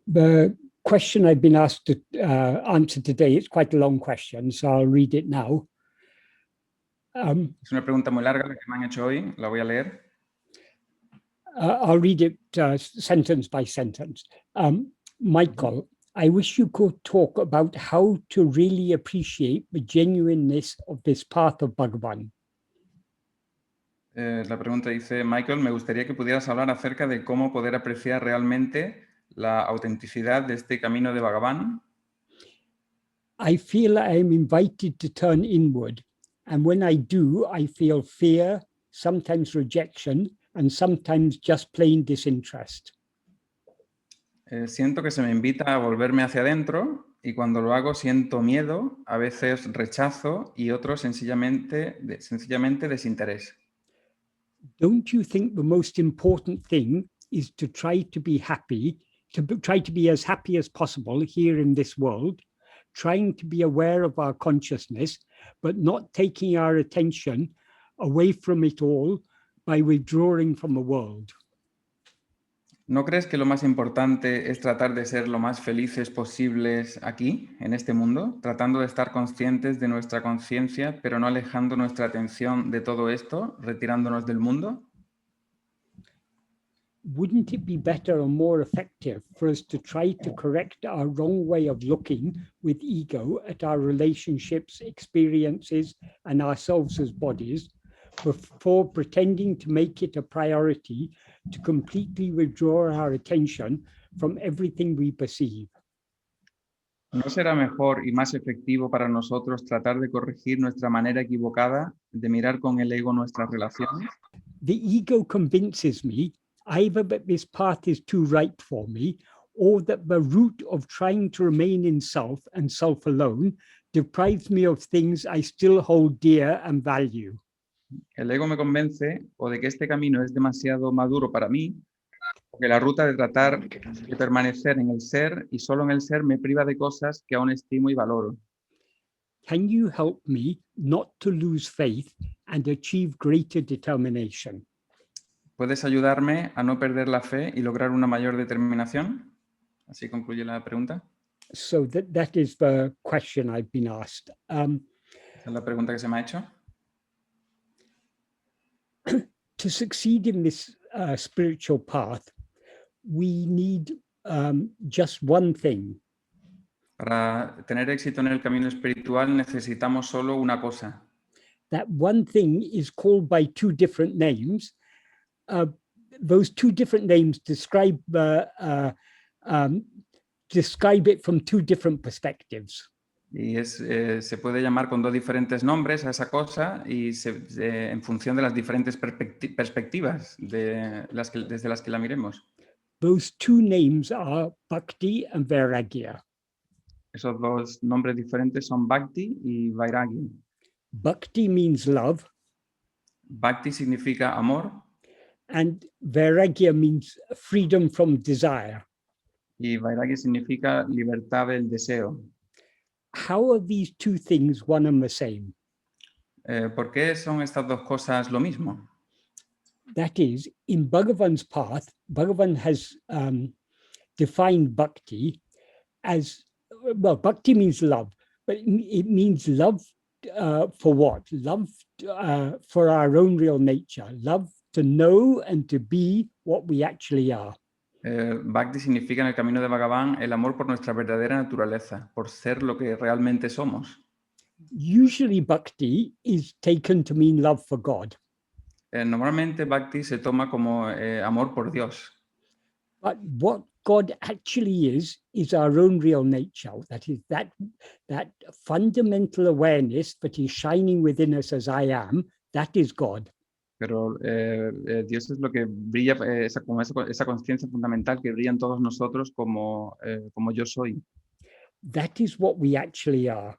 The question I've been asked to answer today, it's quite a long question, so I'll read it now. Es una pregunta muy larga la que me han hecho hoy, la voy a leer. I'll read it sentence by sentence. Michael, I wish you could talk about how to really appreciate the genuineness of this path of Bhagavan. La pregunta dice, Michael, me gustaría que pudieras hablar acerca de cómo poder apreciar realmente la autenticidad de este camino de Bhagavan. I feel I am invited to turn inward, and when I do, I feel fear, sometimes rejection, and sometimes just plain disinterest. Siento que se me invita a volverme hacia adentro y cuando lo hago siento miedo, a veces rechazo y otros sencillamente desinterés. Don't you think the most important thing is to try to be happy, try to be as happy as possible here in this world, trying to be aware of our consciousness, but not taking our attention away from it all by withdrawing from the world? ¿No crees que lo más importante es tratar de ser lo más felices posibles aquí, en este mundo, tratando de estar conscientes de nuestra conciencia, pero no alejando nuestra atención de todo esto, retirándonos del mundo? Wouldn't it be better or more effective for us to try to correct our wrong way of looking with ego at our relationships, experiences, and ourselves as bodies, before pretending to make it a priority to completely withdraw our attention from everything we perceive? ¿No será mejor y más efectivo para nosotros tratar de corregir nuestra manera equivocada de mirar con el ego nuestras relaciones? The ego convinces me either that this path is too right for me, or that the route of trying to remain in self and self alone deprives me of things I still hold dear and value. El ego me convence o de que este camino es demasiado maduro para mí, o que la ruta de tratar de permanecer en el ser y solo en el ser me priva de cosas que aún estimo y valoro. Can you help me not to lose faith and achieve greater determination? ¿Puedes ayudarme a no perder la fe y lograr una mayor determinación? Así concluye la pregunta. So that is the question I've been asked. Esa es la pregunta que se me ha hecho. To succeed in this spiritual path, we need just one thing. Para tener éxito en el camino espiritual necesitamos solo una cosa. That one thing is called by two different names. Those two different names describe it from two different perspectives. Y se puede llamar con dos diferentes nombres a esa cosa y en función de las diferentes perspectivas desde las que la miremos. Those two names are bhakti and vairāgya. Esos dos nombres diferentes son bhakti y vairāgya. Bhakti means love. Bhakti significa amor. And vairāgya means freedom from desire. Y vairāgya significa libertad del deseo. How are these two things one and the same? ¿Por qué son estas dos cosas lo mismo? That is, in Bhagavan's path, Bhagavan has defined bhakti as, well, bhakti means love, but it means love for what? Love for our own real nature, love to know and to be what we actually are. Bhakti significa en el camino de Bhagavan el amor por nuestra verdadera naturaleza, por ser lo que realmente somos. Usually bhakti is taken to mean love for God. Normalmente bhakti se toma como amor por Dios. But what God actually is our own real nature. That is that fundamental awareness that is shining within us as I am, that is God. Pero Dios es lo que brilla, esa conciencia fundamental que brilla en todos nosotros como yo soy. That is what we actually are.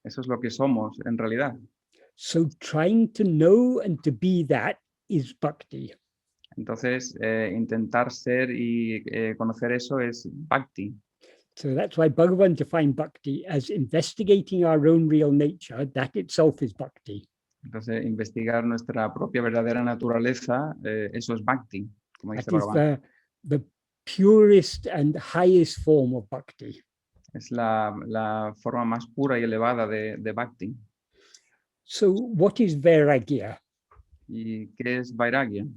Eso es lo que somos en realidad. So trying to know and to be that is bhakti. Entonces, intentar ser y conocer eso es bhakti. So that's why Bhagavan defined bhakti as investigating our own real nature. That itself is bhakti. Entonces, investigar nuestra propia verdadera naturaleza, eso es bhakti, como dice That is Bhagavan. the purest and highest form of bhakti. Es la forma más pura y elevada de bhakti. So what is vairāgya? ¿Y qué es vairāgya?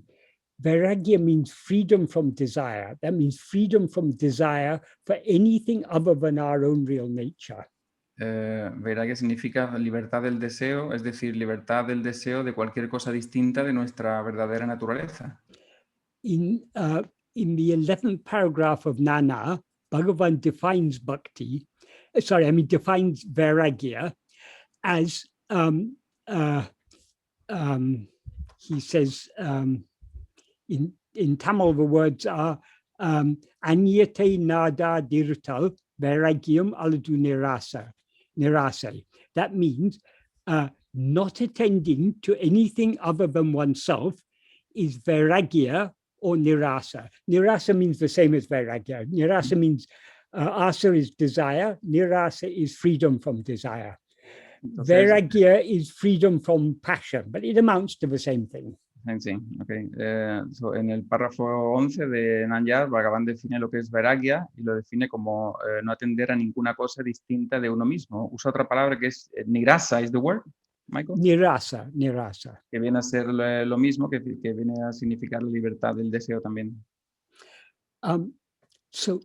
Vairāgya means freedom from desire. That means freedom from desire for anything other than our own real nature. Vairāgya significa libertad del deseo, es decir, libertad del deseo de cualquier cosa distinta de nuestra verdadera naturaleza. In the 11th paragraph of Nana, Bhagavan defines bhakti, defines vairāgya as, he says, in Tamil, the words are anyate nada dirtal vairagyam aladu nirase. That means not attending to anything other than oneself is vairāgya or nirasa. Nirasa means the same as vairāgya. Nirasa means asa is desire, nirasa is freedom from desire. Entonces, Vairāgya is freedom from passion, but it amounts to the same thing. sí, okay. En el párrafo 11 de Nanyar, Bhagavan define lo que es vairāgya y lo define como no atender a ninguna cosa distinta de uno mismo. Usa otra palabra que es nirasa, is the word, Michael? Nirasa. Que viene a ser lo mismo, que viene a significar la libertad del deseo también. So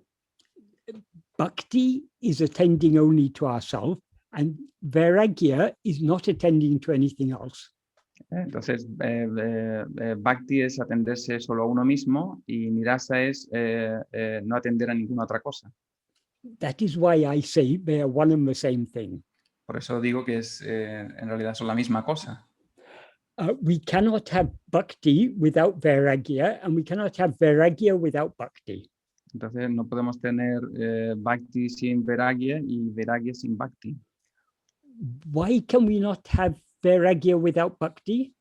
bhakti is attending only to ourselves, and vairāgya is not attending to anything else. Entonces, bhakti es atenderse solo a uno mismo y nirasa es no atender a ninguna otra cosa. That is why I say they are one and the same thing. Por eso digo que en realidad son la misma cosa. We cannot have bhakti without vairāgya, and we cannot have vairāgya without bhakti. Entonces, no podemos tener bhakti sin vairāgya y vairāgya sin bhakti. Why can we not have vairāgya without bhakti?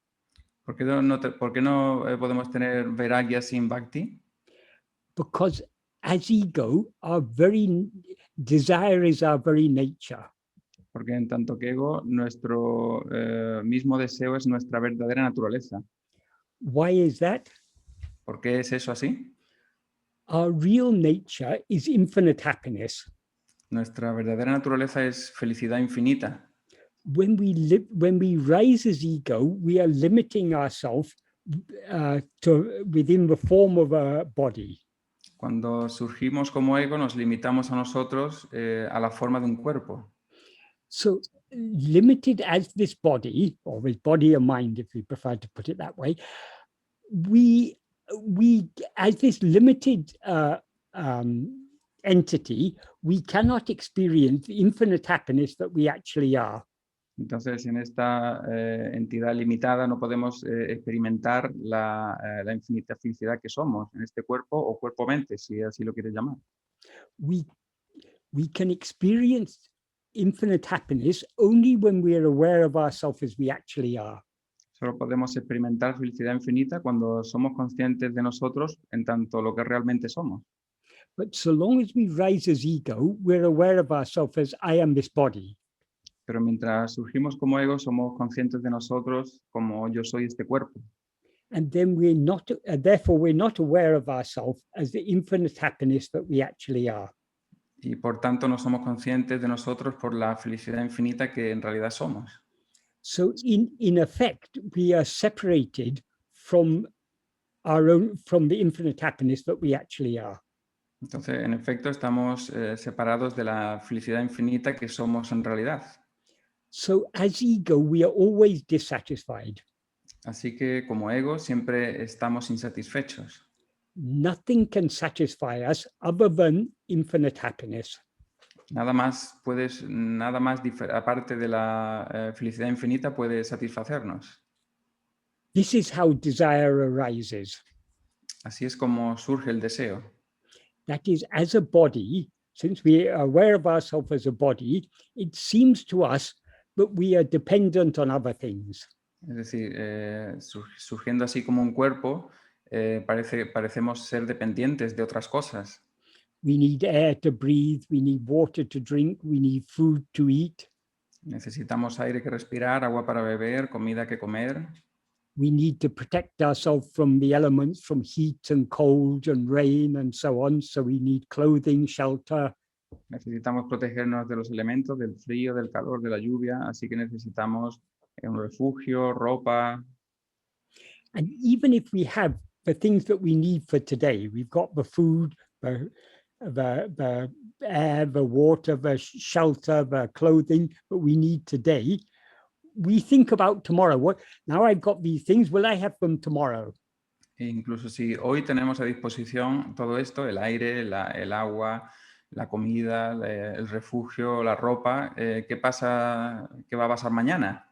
¿Por qué no podemos tener vairāgya sin bhakti? Because as ego, our very desire is our very nature. Porque en tanto que ego, nuestro mismo deseo es nuestra verdadera naturaleza. Why is that? ¿Por qué es eso así? Our real nature is infinite happiness. Nuestra verdadera naturaleza es felicidad infinita. When we rise as ego, we are limiting ourselves within the form of a body. Cuando surgimos como ego, nos limitamos a nosotros a la forma de un cuerpo. So limited as this body, or this body or mind, if you prefer to put it that way, we as this limited entity, we cannot experience the infinite happiness that we actually are. Entonces, en esta entidad limitada no podemos experimentar la infinita felicidad que somos en este cuerpo o cuerpo-mente, si así lo quieres llamar. We can experience infinite happiness only when we are aware of ourselves as we actually are. Solo podemos experimentar felicidad infinita cuando somos conscientes de nosotros en tanto lo que realmente somos. But so long as we rise as ego, we're aware of ourselves as I am this body. Pero mientras surgimos como ego, somos conscientes de nosotros como yo soy este cuerpo. And then therefore we're not aware of ourselves as the infinite happiness that we actually are. Y por tanto no somos conscientes de nosotros por la felicidad infinita que en realidad somos. So in effect, we are separated from the infinite happiness that we actually are. Entonces, en efecto, estamos separados de la felicidad infinita que somos en realidad. So as ego, we are always dissatisfied. Así que como ego siempre estamos insatisfechos. Nothing can satisfy us other than infinite happiness. Nada más aparte de la felicidad infinita puede satisfacernos. This is how desire arises. Así es como surge el deseo. That is, as a body, since we are aware of ourselves as a body, it seems to us that we are dependent on other things. Es decir, surgiendo así como un cuerpo, parecemos ser dependientes de otras cosas. We need air to breathe, we need water to drink, we need food to eat. Necesitamos aire que respirar, agua para beber, comida que comer. We need to protect ourselves from the elements, from heat and cold and rain and so on. So we need clothing, shelter. Necesitamos protegernos de los elementos, del frío, del calor, de la lluvia, así que necesitamos un refugio, ropa. And even if we have the things that we need for today, we've got the food, the air, the water, the shelter, the clothing that we need today, we think about tomorrow. What, now I've got these things, will I have them tomorrow? E incluso si hoy tenemos a disposición todo esto, el aire, el agua, la comida, el refugio, la ropa, ¿qué pasa? ¿Qué va a pasar mañana?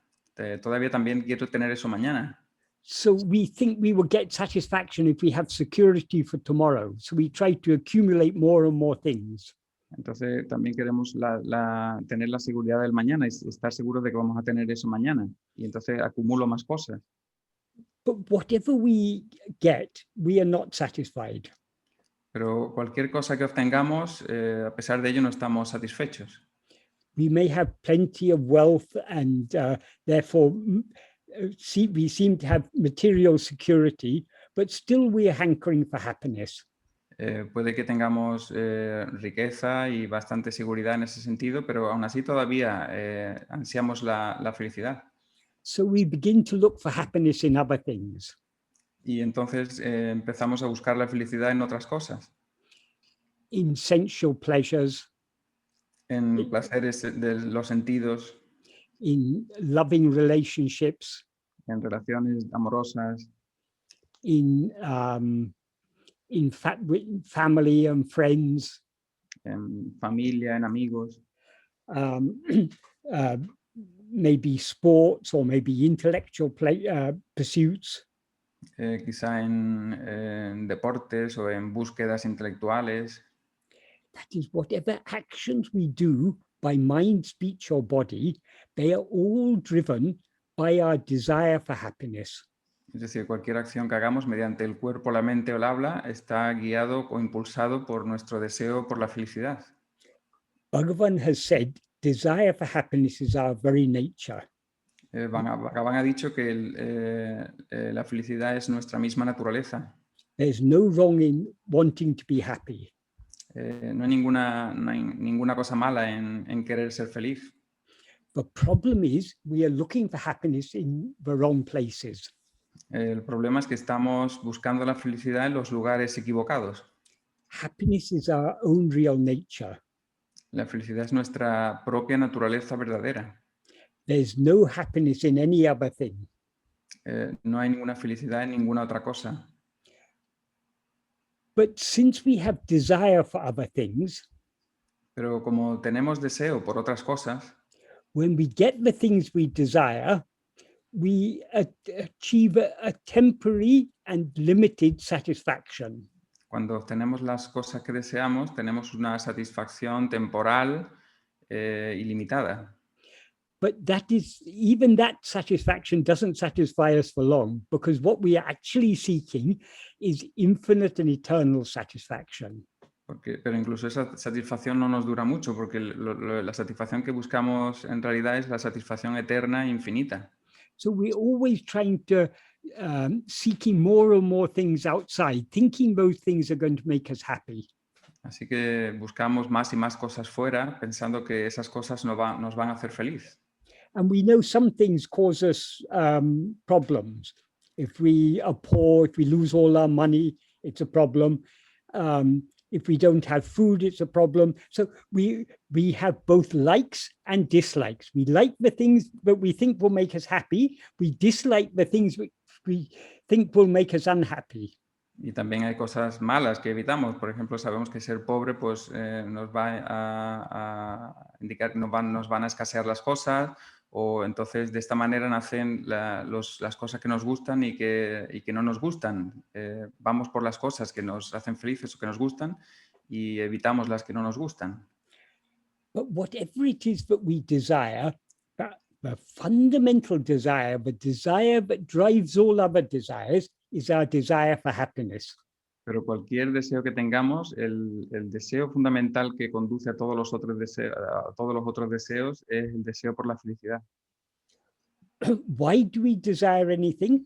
Todavía también quiero tener eso mañana. So we think we will get satisfaction if we have security for tomorrow. So we try to accumulate more and more things. Entonces también queremos tener la seguridad del mañana y estar seguros de que vamos a tener eso mañana. Y entonces acumulo más cosas. But whatever we get, we are not satisfied. Pero cualquier cosa que obtengamos, a pesar de ello, no estamos satisfechos. We may have plenty of wealth and therefore we seem to have material security, but still we are hankering for happiness. Puede que tengamos riqueza y bastante seguridad en ese sentido, pero aún así todavía ansiamos la felicidad. So we begin to look for happiness in other things. Y entonces empezamos a buscar la felicidad en otras cosas. In sensual pleasures. En placeres de los sentidos. In loving relationships. En relaciones amorosas. In family and friends. En familia, en amigos. Maybe sports or maybe intellectual pursuits. Quizá en deportes o en búsquedas intelectuales. That is, whatever actions we do by mind, speech, or body, they are all driven by our desire for happiness. Es decir, cualquier acción que hagamos mediante el cuerpo, la mente o el habla está guiado o impulsado por nuestro deseo por la felicidad. Bhagavan has said, desire for happiness is our very nature. Bhagavan ha dicho que la felicidad es nuestra misma naturaleza. There's no wrong in wanting to be happy. No hay ninguna cosa mala en querer ser feliz. The problem is we are looking for happiness in the wrong places. El problema es que estamos buscando la felicidad en los lugares equivocados. Happiness is our own real nature. La felicidad es nuestra propia naturaleza verdadera. There's no happiness in any other thing. No hay ninguna felicidad en ninguna otra cosa. But since we have desire for other things, pero como tenemos deseo por otras cosas, when we get the things we desire, we achieve a temporary and limited satisfaction. Cuando obtenemos las cosas que deseamos, tenemos una satisfacción temporal y limitada. But even that satisfaction doesn't satisfy us for long, because what we are actually seeking is infinite and eternal satisfaction. Pero incluso esa satisfacción no nos dura mucho, porque la satisfacción que buscamos en realidad es la satisfacción eterna e infinita. So we're always trying to seeking more and more things outside, thinking those things are going to make us happy. Así que buscamos más y más cosas fuera, pensando que esas cosas nos van a hacer feliz. And we know some things cause us problems. If we are poor, if we lose all our money, it's a problem. If we don't have food, it's a problem. So we have both likes and dislikes. We like the things that we think will make us happy. We dislike the things we think will make us unhappy. Y también hay cosas malas que evitamos. Por ejemplo, sabemos que ser pobre pues, nos va a indicar que nos van a escasear las cosas, o entonces de esta manera nacen las cosas que nos gustan y que no nos gustan. Vamos por las cosas que nos hacen felices o que nos gustan y evitamos las que no nos gustan. But whatever it is that we desire, the fundamental desire, the desire that drives all other desires, is our desire for happiness. Pero cualquier deseo que tengamos, el deseo fundamental que conduce a todos los otros deseos es el deseo por la felicidad. Why do we desire anything?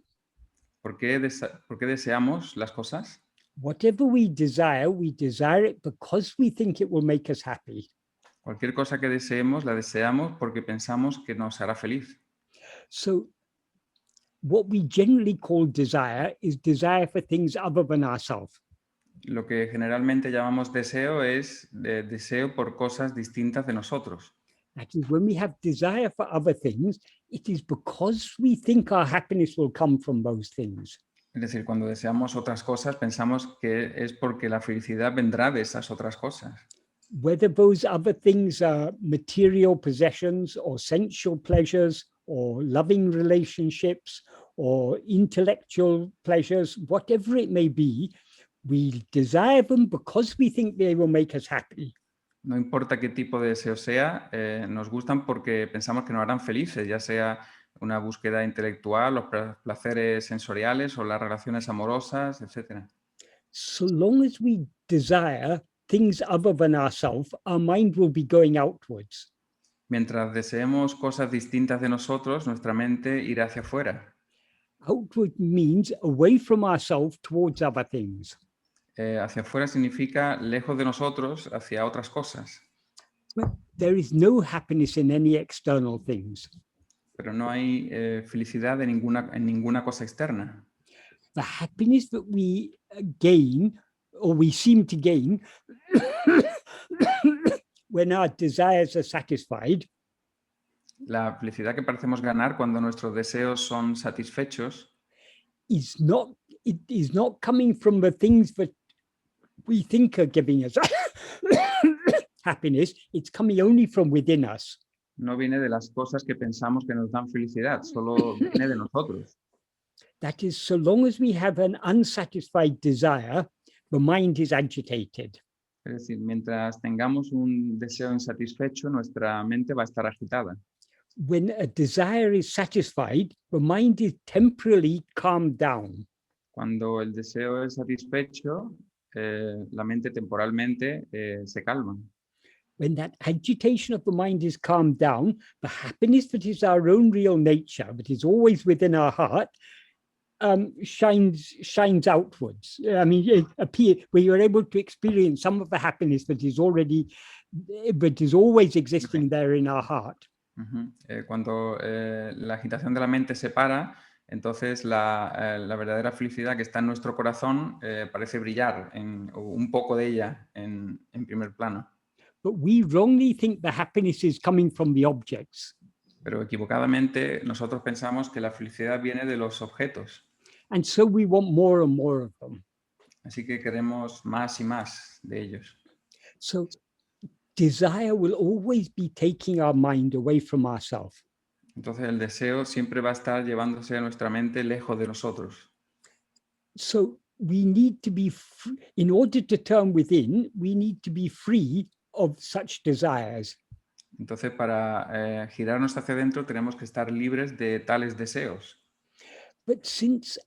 ¿Por qué deseamos las cosas? Whatever we desire it because we think it will make us happy. Cualquier cosa que deseemos, la deseamos porque pensamos que nos hará feliz. So what we generally call desire is desire for things other than ourselves. Lo que generalmente llamamos deseo es deseo por cosas distintas de nosotros. That is, when we have desire for other things, it is because we think our happiness will come from those things. Es decir, cuando deseamos otras cosas, pensamos que es porque la felicidad vendrá de esas otras cosas. Whether those other things are material possessions or sensual pleasures or loving relationships or intellectual pleasures, whatever it may be, we desire them because we think they will make us happy. No importa qué tipo de deseo sea, nos gustan porque pensamos que nos harán felices, ya sea una búsqueda intelectual, los placeres sensoriales o las relaciones amorosas, etc. So long as we desire things other than ourselves, our mind will be going outwards. Mientras deseemos cosas distintas de nosotros, nuestra mente irá hacia afuera. Outward means away from ourselves towards other things. Hacia afuera significa lejos de nosotros, hacia otras cosas. But there is no happiness in any external things. Pero no hay felicidad en ninguna cosa externa. The happiness that we gain or we seem to gain when our desires are satisfied La felicidad que parecemos ganar cuando nuestros deseos son satisfechos is not coming from the things that we think are giving us happiness. It's coming only from within us. no viene de las cosas que pensamos que nos dan felicidad, solo viene de nosotros. That is, so long as we have an unsatisfied desire, the mind is agitated. Es decir, mientras tengamos un deseo insatisfecho, nuestra mente va a estar agitada. When a desire is satisfied, the mind is temporarily calmed down. Cuando el deseo es satisfecho, la mente temporalmente se calma. When that agitation of the mind is calmed down, the happiness that is our own real nature, that is always within our heart, shines outwards. I mean, it appears where you're able to experience some of the happiness that is always existing there in our heart. Cuando la agitación de la mente se para, entonces la verdadera felicidad que está en nuestro corazón parece brillar, un poco de ella en primer plano. But we wrongly think the happiness is coming from the objects. Pero equivocadamente nosotros pensamos que la felicidad viene de los objetos. And so we want more and more of them. Así que queremos más y más de ellos. So desire will always be taking our mind away from ourselves. Entonces el deseo siempre va a estar llevándose a nuestra mente lejos de nosotros. So we need to be, in order to turn within, we need to be free of such desires. Entonces para girarnos hacia adentro tenemos que estar libres de tales deseos. But since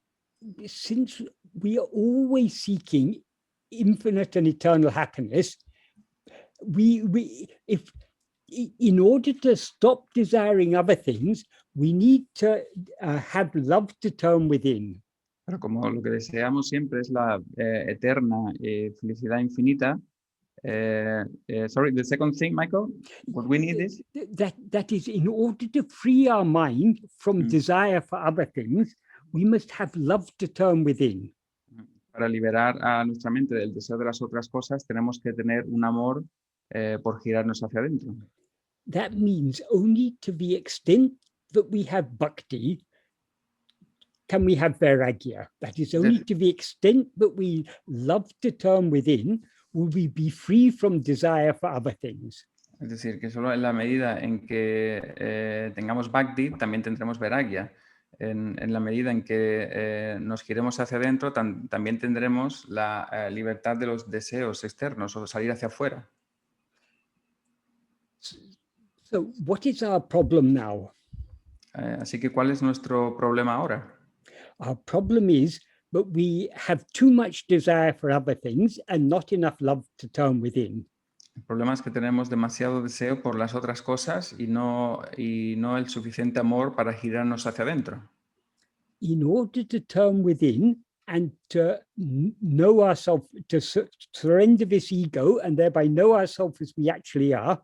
we are always seeking infinite and eternal happiness, if in order to stop desiring other things, we need to have love to turn within. Pero como lo que deseamos siempre es la eterna felicidad infinita, sorry, the second thing, Michael, what we need is that is, in order to free our mind from desire for other things, we must have love to turn within. Para liberar a nuestra mente del deseo de las otras cosas, tenemos que tener un amor por girarnos hacia adentro. That means only to the extent that we have bhakti can we have vairāgya. That is, only to the extent that we love to turn within will we be free from desire for other things. Es decir, que solo en la medida en que tengamos bhakti, también tendremos vairāgya. En la medida en que nos giremos hacia adentro, también tendremos la libertad de los deseos externos o salir hacia afuera. So what is our problem now? Así que, ¿cuál es nuestro problema ahora? Our problem is that we have too much desire for other things and not enough love to turn within. El problema es que tenemos demasiado deseo por las otras cosas y no el suficiente amor para girarnos hacia adentro. in order to turn within and to know ourselves, to surrender this ego and thereby know ourselves as we actually are.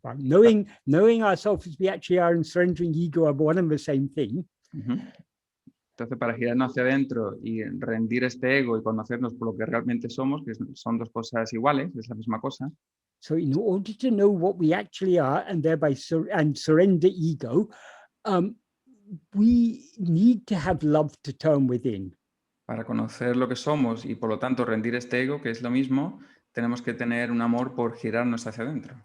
Well, knowing ourselves as we actually are and surrendering ego are one and the same thing. Entonces, para girarnos hacia adentro y rendir este ego y conocernos por lo que realmente somos, que son dos cosas iguales, es la misma cosa. So in order to know what we actually are and thereby surrender ego, we need to have love to turn within. Para conocer lo que somos y por lo tanto rendir este ego, que es lo mismo, tenemos que tener un amor por girarnos hacia adentro.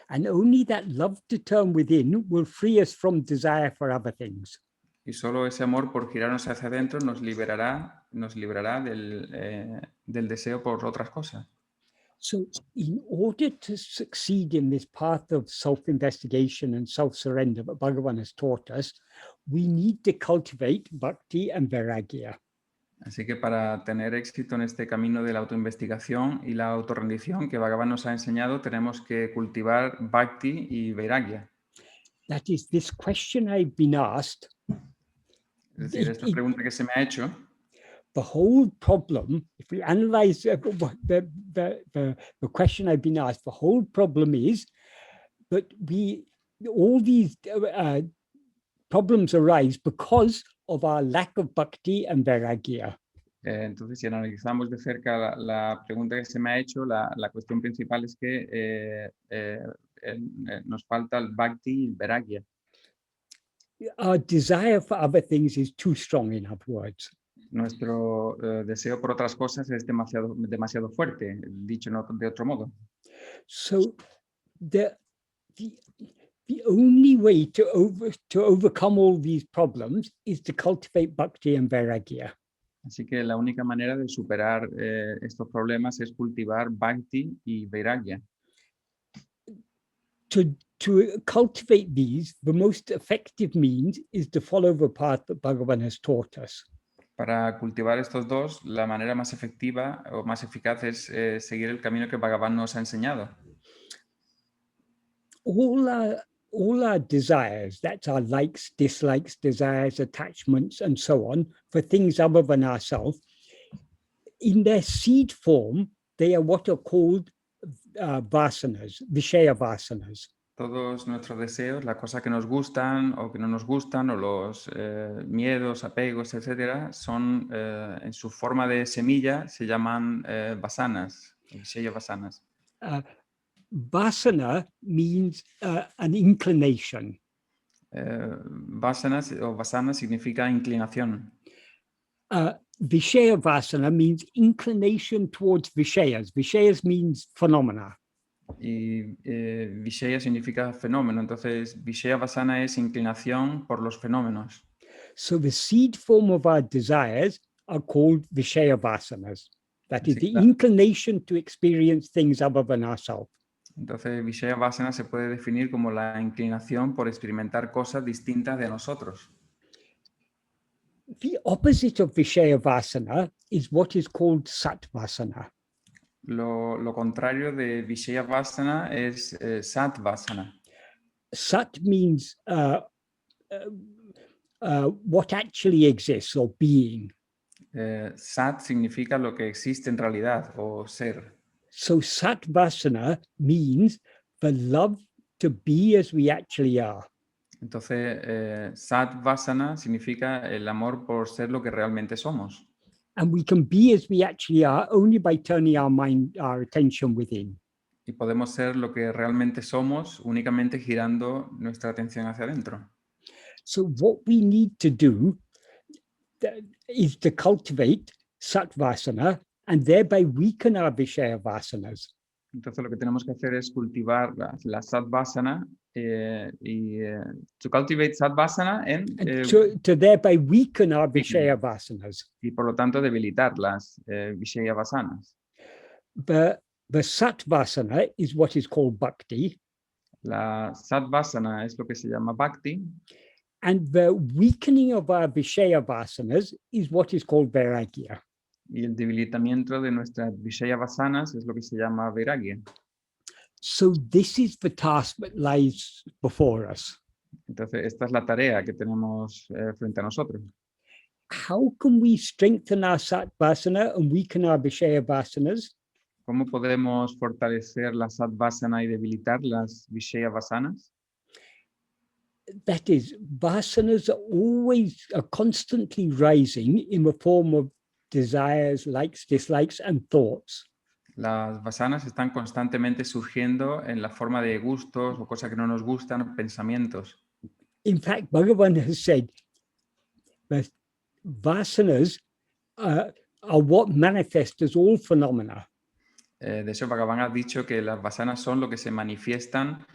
And only that love to turn within will free us from desire for other things. Y solo ese amor por girarnos hacia adentro nos librará del deseo por otras cosas. So in order to succeed in this path of self-investigation and self-surrender that Bhagavan has taught us, we need to cultivate bhakti and vairāgya. Así que para tener éxito en este camino de la autoinvestigación y la autorrendición que Bhagavan nos ha enseñado, tenemos que cultivar bhakti y vairāgya. That is, this question I've been asked. Es decir, esta pregunta que se me ha hecho. The whole problem, if we analyze the question I've been asked, the whole problem is that all these problems arise because of our lack of bhakti and vairāgya. Entonces, si analizamos de cerca la pregunta que se me ha hecho, la cuestión principal es que nos falta el bhakti y el vairāgya. Our desire for other things is too strong, in other words. Nuestro deseo por otras cosas es demasiado fuerte, dicho de otro modo. So the only way to overcome all these problems is to cultivate bhakti and vairāgya. Así que la única manera de superar estos problemas es cultivar bhakti y vairāgya. To cultivate these, the most effective means is to follow the path that Bhagavan has taught us. Para cultivar estos dos, la manera más efectiva o más eficaz es seguir el camino que Bhagavan nos ha enseñado. All our desires, that's our likes, dislikes, desires, attachments, and so on, for things other than ourselves, in their seed form, they are what are called vasanas, vishaya vasanas. Todos nuestros deseos, las cosas que nos gustan o que no nos gustan, o los miedos, apegos, etcétera, son en su forma de semilla se llaman vasanas, vishaya vasanas. Vasana means an inclination. Vasanas o vasana significa inclinación. Vishaya vasana means inclination towards vishayas. Vishayas means phenomena. Y vishaya significa fenómeno, entonces vishaya vasana es inclinación por los fenómenos. So the seed form of our desires are called vishaya vasanas. That is the inclination to experience things other than ourselves. Entonces, vishaya vasana se puede definir como la inclinación por experimentar cosas distintas de nosotros. The opposite of vishaya vasana is what is called sat vasana. Lo contrario de vishaya vasana es sat vasana. Sat means what actually exists or being. Sat significa lo que existe en realidad o ser. So sat vasana means the love to be as we actually are. Entonces, sat vasana significa el amor por ser lo que realmente somos. And we can be as we actually are only by turning our attention within. Y podemos ser lo que realmente somos únicamente girando nuestra atención hacia adentro. So what we need to do is to cultivate sat vasana and thereby weaken our vishaya vasanas. Entonces lo que tenemos que hacer es cultivar la satvasana to cultivate satvasana and to thereby weaken our vishaya vasanas. Y por lo tanto debilitar las vishaya vasanas. The satvasana is what is called bhakti. La satvasana es lo que se llama bhakti. And the weakening of our vishaya vasanas is what is called vairāgya. Y el debilitamiento de nuestras vishaya vasanas es lo que se llama vairāgya. So this is the task that lies before us. Entonces esta es la tarea que tenemos frente a nosotros. how can we strengthen our satvasana and weaken our vishaya vasanas? ¿Cómo podemos fortalecer la satvasana y debilitar las vishaya vasanas? That is, vasanas are constantly rising in the form of desires, likes, dislikes, and thoughts. Las vasanas están constantemente surgiendo en la forma de gustos o cosas que no nos gustan, pensamientos. In fact, Bhagavan has said that vasanas are what manifest as all phenomena. De hecho, Bhagavan ha dicho que las vasanas son lo que se manifiestan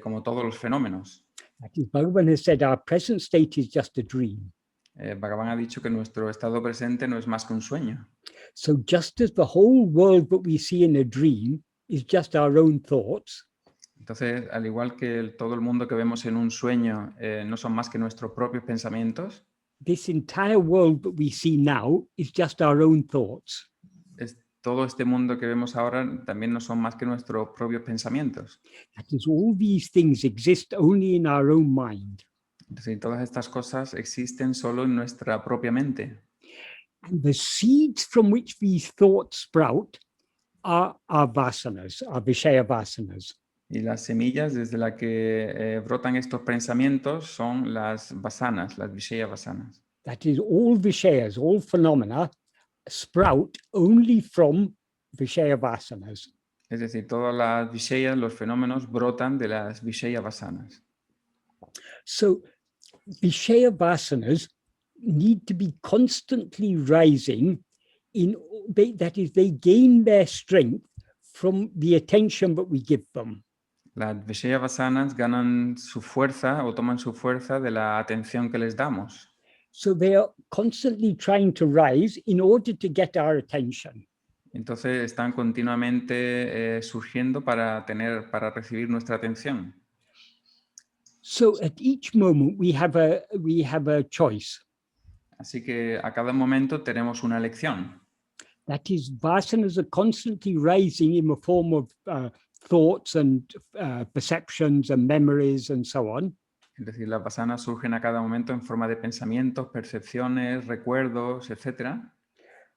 como todos los fenómenos. That is, Bhagavan has said our present state is just a dream. Bhagavan ha dicho que nuestro estado presente no es más que un sueño. So just as the whole world that we see in a dream is just our own thoughts, Entonces, al igual que todo el mundo que vemos en un sueño no son más que nuestros propios pensamientos, this entire world that we see now is just our own thoughts. todo este mundo que vemos ahora también no son más que nuestros propios pensamientos. That is, all these things exist only in our own mind. Es decir, todas estas cosas existen solo en nuestra propia mente. And the seeds from which these thoughts sprout are our vasanas, our vishaya vasanas. Y las semillas desde las que brotan estos pensamientos son las vasanas, las vishaya vasanas. That is, all vishayas, all phenomena sprout only from vishaya vasanas. Es decir, todas las vishayas, los fenómenos, brotan de las vishaya vasanas. So vishaya vasanas need to be constantly rising that is, they gain their strength from the attention that we give them. Las vishaya vasanas ganan su fuerza o toman su fuerza de la atención que les damos. So they are constantly trying to rise in order to get our attention. Entonces están continuamente surgiendo para recibir nuestra atención. So at each moment we have a choice. Así que a cada momento tenemos una elección. That is, vasanas are constantly rising in the form of thoughts and perceptions and memories and so on. Es decir, las vasanas surgen a cada momento en forma de pensamientos, percepciones, recuerdos, etc.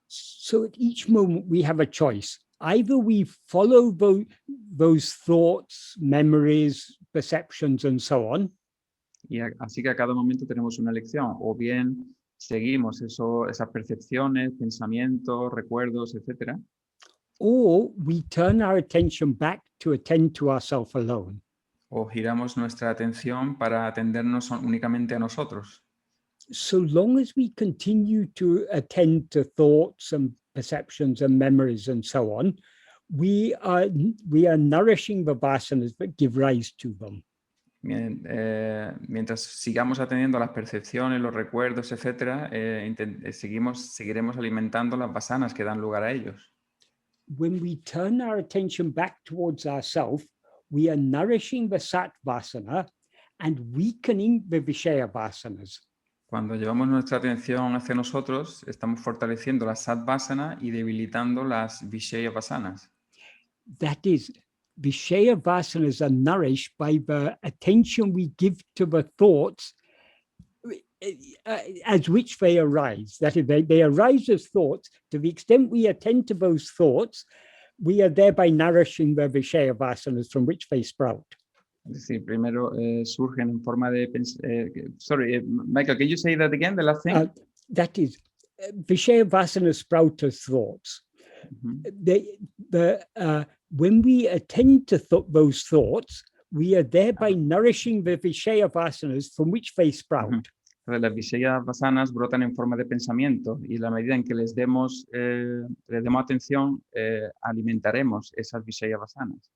So at each moment we have a choice. Either we follow those thoughts, memories, perceptions, and so on. Y así que a cada momento tenemos una elección. O bien seguimos esas percepciones, pensamientos, recuerdos, etc. Or we turn our attention back to attend to ourselves alone. O giramos nuestra atención para atendernos únicamente a nosotros. So long as we continue to attend to thoughts and perceptions and memories and so on, we are nourishing the vasanas that give rise to them. Mientras sigamos atendiendo a las percepciones, los recuerdos, etc., seguiremos alimentando las vasanas que dan lugar a ellos. When we turn our attention back towards ourselves, we are nourishing the sat vasana and weakening the vishaya vasanas. Cuando llevamos nuestra atención hacia nosotros, estamos fortaleciendo la satvasana y debilitando las vishaya vasanas. That is, vishaya vasanas are nourished by the attention we give to the thoughts as which they arise. That is, they arise as thoughts. To the extent we attend to those thoughts, we are thereby nourishing the vishaya vasanas from which they sprout. Es decir, primero surgen en forma de... sorry, Michael, can you say that again, the last thing? That is, vishaya vasanas sprout as thoughts. Mm-hmm. When we attend to those thoughts, we are thereby nourishing the vishaya vasanas from which they sprout. Mm-hmm. Las vishaya vasanas brotan en forma de pensamiento y la medida en que les demos atención, alimentaremos esas vishaya vasanas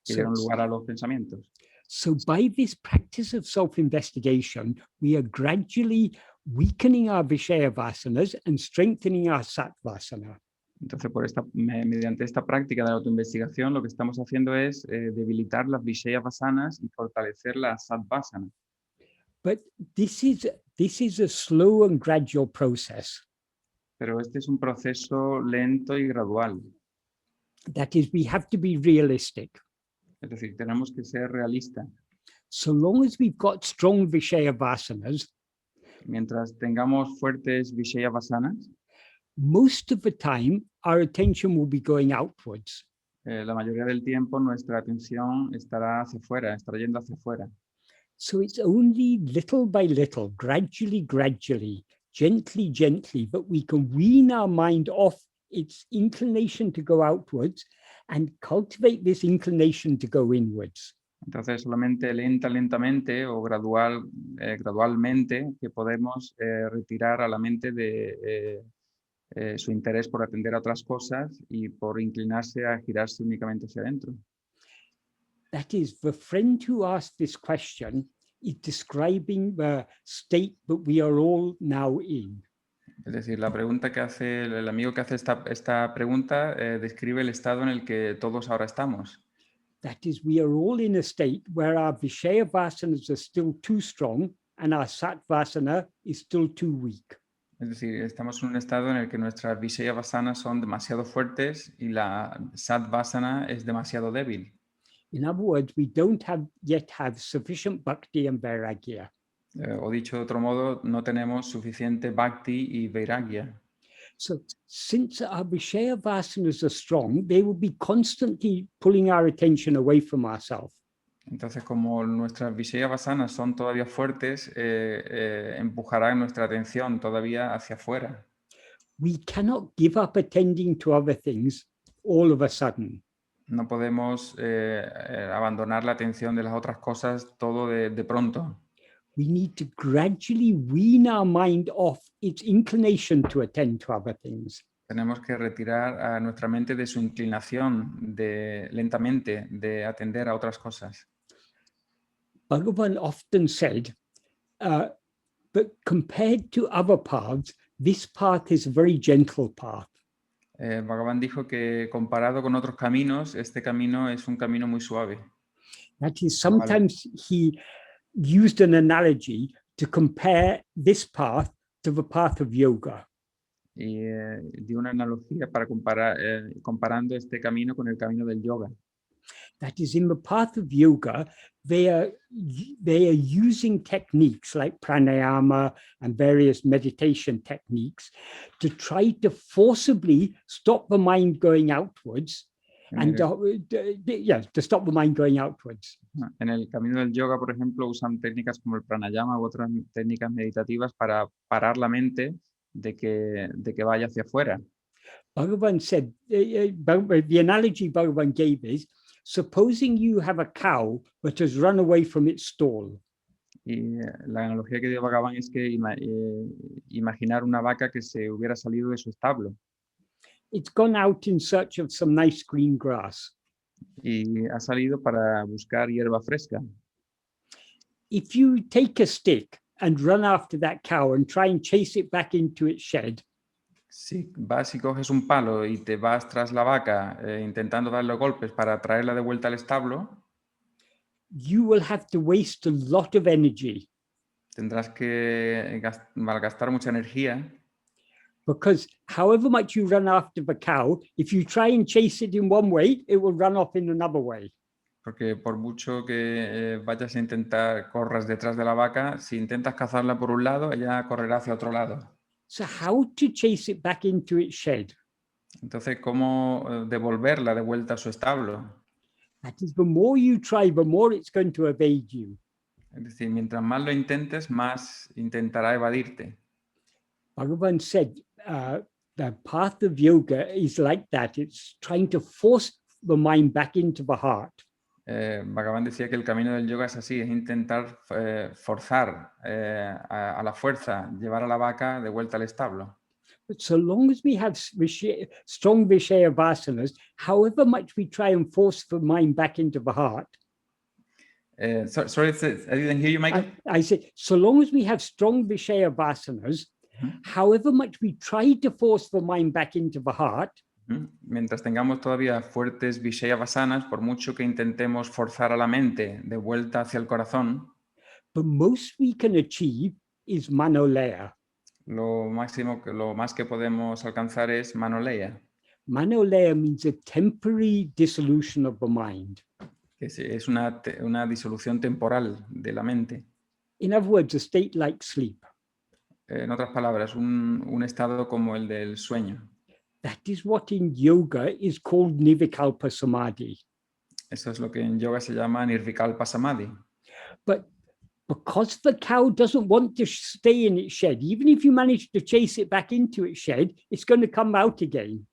que dieron lugar a los pensamientos. So by this practice of self-investigation, we are gradually weakening our vishaya vasanas and strengthening our satvasana. Entonces, mediante esta práctica de la autoinvestigación, lo que estamos haciendo es debilitar las vishaya vasanas y fortalecer la satvasana. But this is a slow and gradual process. Pero este es un proceso lento y gradual. That is, we have to be realistic. Es decir, tenemos que ser realistas. So long as we've got strong vishaya vasanas, Mientras tengamos fuertes Vishaya Vasanas, most of the time our attention will be going outwards. la mayoría del tiempo nuestra atención estará hacia afuera, estará yendo hacia afuera. So it's only little by little, gradually, gently, but we can wean our mind off its inclination to go outwards and cultivate this inclination to go inwards. Entonces, solamente lentamente o gradualmente que podemos retirar a la mente de su interés por atender a otras cosas y por inclinarse a girarse únicamente hacia adentro. That is, the friend who asked this question is describing the state that we are all now in. Es decir, la pregunta que hace el amigo que hace esta pregunta describe el estado en el que todos ahora estamos. That is, we are all in a state where our Vishaya Vasanas are still too strong and our Sattvasana is still too weak. Es decir, estamos en un estado en el que nuestras Vishaya Vasanas son demasiado fuertes y la Sattvasana es demasiado débil. In other words, we don't yet have sufficient bhakti and vairāgya. O dicho de otro modo, no tenemos suficiente bhakti y vairāgya. So since our Vishaya Vasanas are strong, they will be constantly pulling our attention away from ourselves. Entonces, como nuestras Vishaya Vasanas son todavía fuertes, empujarán nuestra atención todavía hacia afuera. We cannot give up attending to other things all of a sudden. No podemos abandonar la atención de las otras cosas todo de pronto. We need to gradually wean our mind off its inclination to attend to other things. Tenemos que retirar a nuestra mente de su inclinación lentamente de atender a otras cosas. Bhagavan often said that compared to other paths, this path is a very gentle path. Bhagavan dijo que comparado con otros caminos, este camino es un camino muy suave. That is, sometimes he used an analogy to compare this path to the path of yoga. Y dio una analogía para comparando este camino con el camino del yoga. That is, in the path of yoga, they are using techniques like pranayama and various meditation techniques to try to forcibly stop the mind going outwards. And to stop the mind going outwards. En el camino del yoga, por ejemplo, usan técnicas como el pranayama u otras técnicas meditativas para parar la mente de que vaya hacia afuera. Bhagavan said, the analogy Bhagavan gave is, supposing you have a cow that has run away from its stall. Y la analogía que dio Bhagavan es que imaginar una vaca que se hubiera salido de su establo. It's gone out in search of some nice green grass. Y ha salido para buscar hierba fresca. If you take a stick and run after that cow and try and chase it back into its shed, Si vas y coges un palo y te vas tras la vaca intentando darle golpes para traerla de vuelta al establo, you will have to waste a lot of energy. Tendrás que malgastar mucha energía. Because however much you run after the cow, if you try and chase it in one way, it will run off in another way. Porque por mucho que vayas a corras detrás de la vaca, si intentas cazarla por un lado, ella correrá hacia otro lado. So how to chase it back into its shed? Entonces, ¿cómo devolverla de vuelta a su establo? That is, the more you try, the more it's going to evade you. Es decir, mientras más lo intentes, más intentará evadirte. Bhagavan said the path of yoga is like that. It's trying to force the mind back into the heart. Bhagavan decía que el camino del yoga es así, es intentar forzar a la fuerza, llevar a la vaca de vuelta al establo. But so long as we have strong Vishaya Vasanas, however much we try and force the mind back into the heart. Sorry, I didn't hear you, Michael. I said, so long as we have strong Vishaya Vasanas, however much we try to force the mind back into the heart, mientras tengamos todavía fuertes Vishaya Vasanas, por mucho que intentemos forzar a la mente de vuelta hacia el corazón, the most we can achieve is manolaya. Lo más que podemos alcanzar es manolaya. Manolaya means a temporary dissolution of the mind. Que es una disolución temporal de la mente. In other words, a state like sleep. En otras palabras, un estado como el del sueño. That is what in yoga is called Nirvikalpa Samadhi. Eso es lo que en yoga se llama Nirvikalpa Samadhi. But because the cow doesn't want to stay in its shed, even if you manage to chase it back into its shed, it's going to come out again.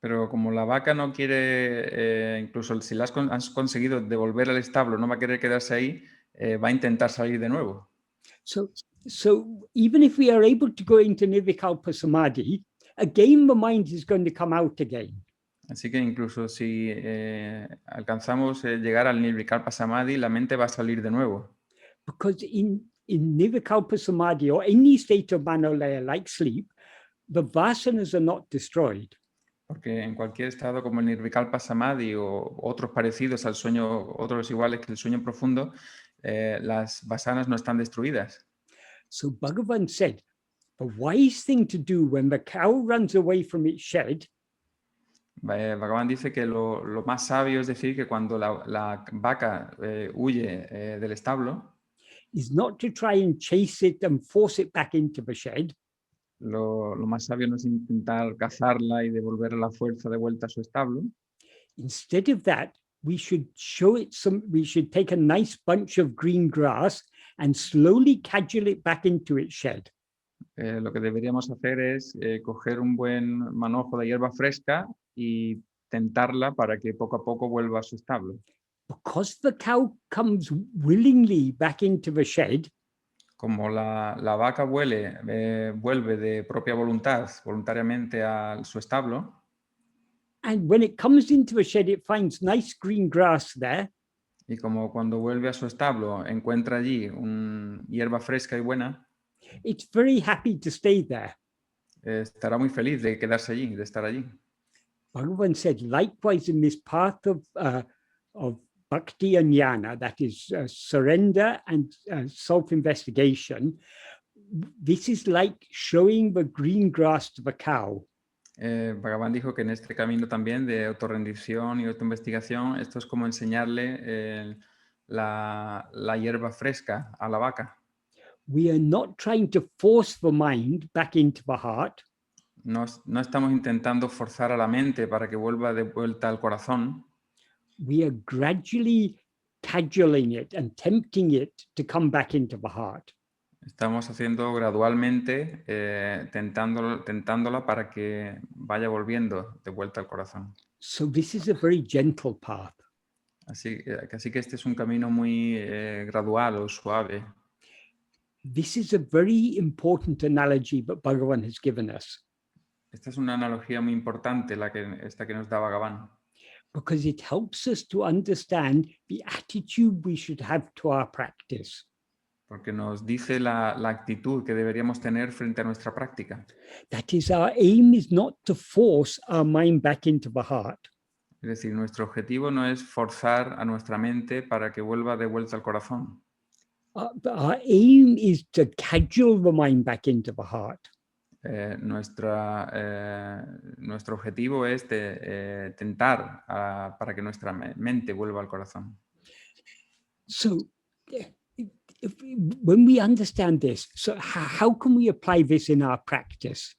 Pero como la vaca no quiere, incluso si la has conseguido devolver al establo, no va a querer quedarse ahí, va a intentar salir de nuevo. So even if we are able to go into Nirvikalpa Samadhi, again the mind is going to come out again. Así que incluso si alcanzamos llegar al Nirvikalpa Samadhi, la mente va a salir de nuevo. Because in Nirvikalpa Samadhi or any state of manolaya like sleep, the vasanas are not destroyed. Porque en cualquier estado como el Nirvikalpa Samadhi o otros parecidos al sueño, otros iguales que el sueño profundo, las vasanas no están destruidas. So Bhagavan said, the wise thing to do when the cow runs away from its shed Bhagavan dice que lo más sabio es decir que cuando la vaca huye del establo, is not to try and chase it and force it back into the shed, lo más sabio no es intentar cazarla y devolver a la fuerza de vuelta a su establo. instead of that, we should we should take a nice bunch of green grass and slowly cajole it back into its shed. Lo que deberíamos hacer es coger un buen manojo de hierba fresca y tentarla para que poco a poco vuelva a su establo. Because the cow comes willingly back into the shed, Como la vaca vuelve de propia voluntad, voluntariamente a su establo, and when it comes into the shed, it finds nice green grass there. y como cuando vuelve a su establo encuentra allí hierba fresca y buena, It's very happy to stay there. estará muy feliz de quedarse allí, de estar allí. Bhagavan said, likewise in this path of bhakti and jnana, that is surrender and self-investigation, this is like showing the green grass to the cow. Bhagavan dijo que en este camino también de autorrendición y autoinvestigación, esto es como enseñarle la hierba fresca a la vaca. We are not trying to force the mind back into the heart. No estamos intentando forzar a la mente para que vuelva de vuelta al corazón. We are gradually cajoling it and tempting it to come back into the heart. Estamos haciendo gradualmente, tentándola para que vaya volviendo de vuelta al corazón. So this is a very gentle path. Así que este es un camino muy gradual o suave. This is a very important analogy that Bhagavan has given us, Esta es una analogía muy importante esta que nos da Bhagavan, because it helps us to understand the attitude we should have to our practice. porque nos dice la actitud que deberíamos tener frente a nuestra práctica. That is, our aim is not to force our mind back into the heart. Es decir, nuestro objetivo no es forzar a nuestra mente para que vuelva de vuelta al corazón. Our aim is to cajole the mind back into the heart. Nuestro objetivo es tentar para que nuestra mente vuelva al corazón. So when we understand this, so how can we apply this in our practice?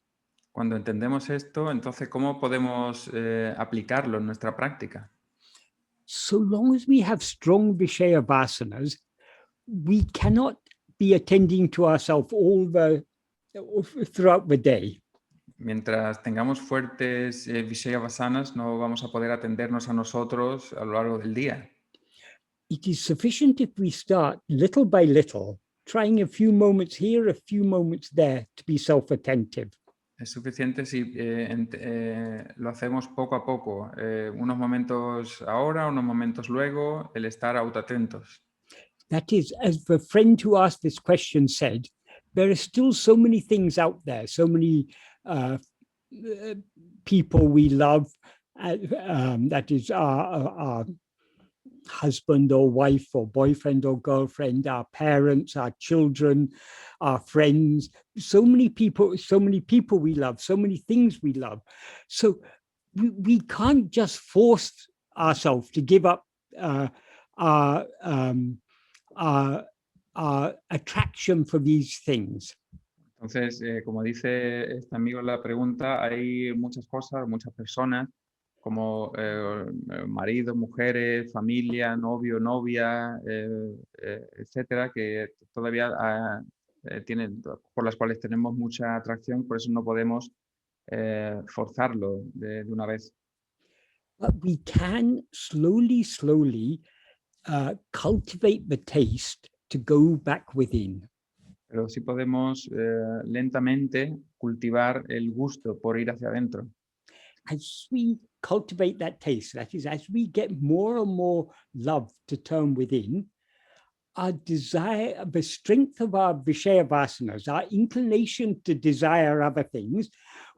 Cuando entendemos esto, entonces, ¿cómo podemos aplicarlo en nuestra práctica? So long as we have strong Vishaya vasanas, we cannot be attending to ourselves throughout the day. Mientras tengamos fuertes Vishaya vasanas, no vamos a poder atendernos a nosotros a lo largo del día. It is sufficient if we start little by little, trying a few moments here, a few moments there, to be self-attentive. Es suficiente si lo hacemos poco a poco, unos momentos ahora, unos momentos luego, el estar autoatentos. That is, as the friend who asked this question said, there are still so many things out there, so many people we love, that is our husband or wife or boyfriend or girlfriend, our parents, our children, our friends, so many people we love, so many things we love. So we can't just force ourselves to give up our attraction for these things. Entonces, como dice este amigo en la pregunta, hay muchas cosas, muchas personas, como maridos, mujeres, familia, novio, novia, etcétera, que todavía tienen, por las cuales tenemos mucha atracción, por eso no podemos forzarlo de una vez. But we can slowly cultivate the taste to go back within. Pero sí podemos lentamente cultivar el gusto por ir hacia adentro. As we cultivate that taste, that is, as we get more and more love to turn within, our desire, the strength of our vishaya vasanas, our inclination to desire other things,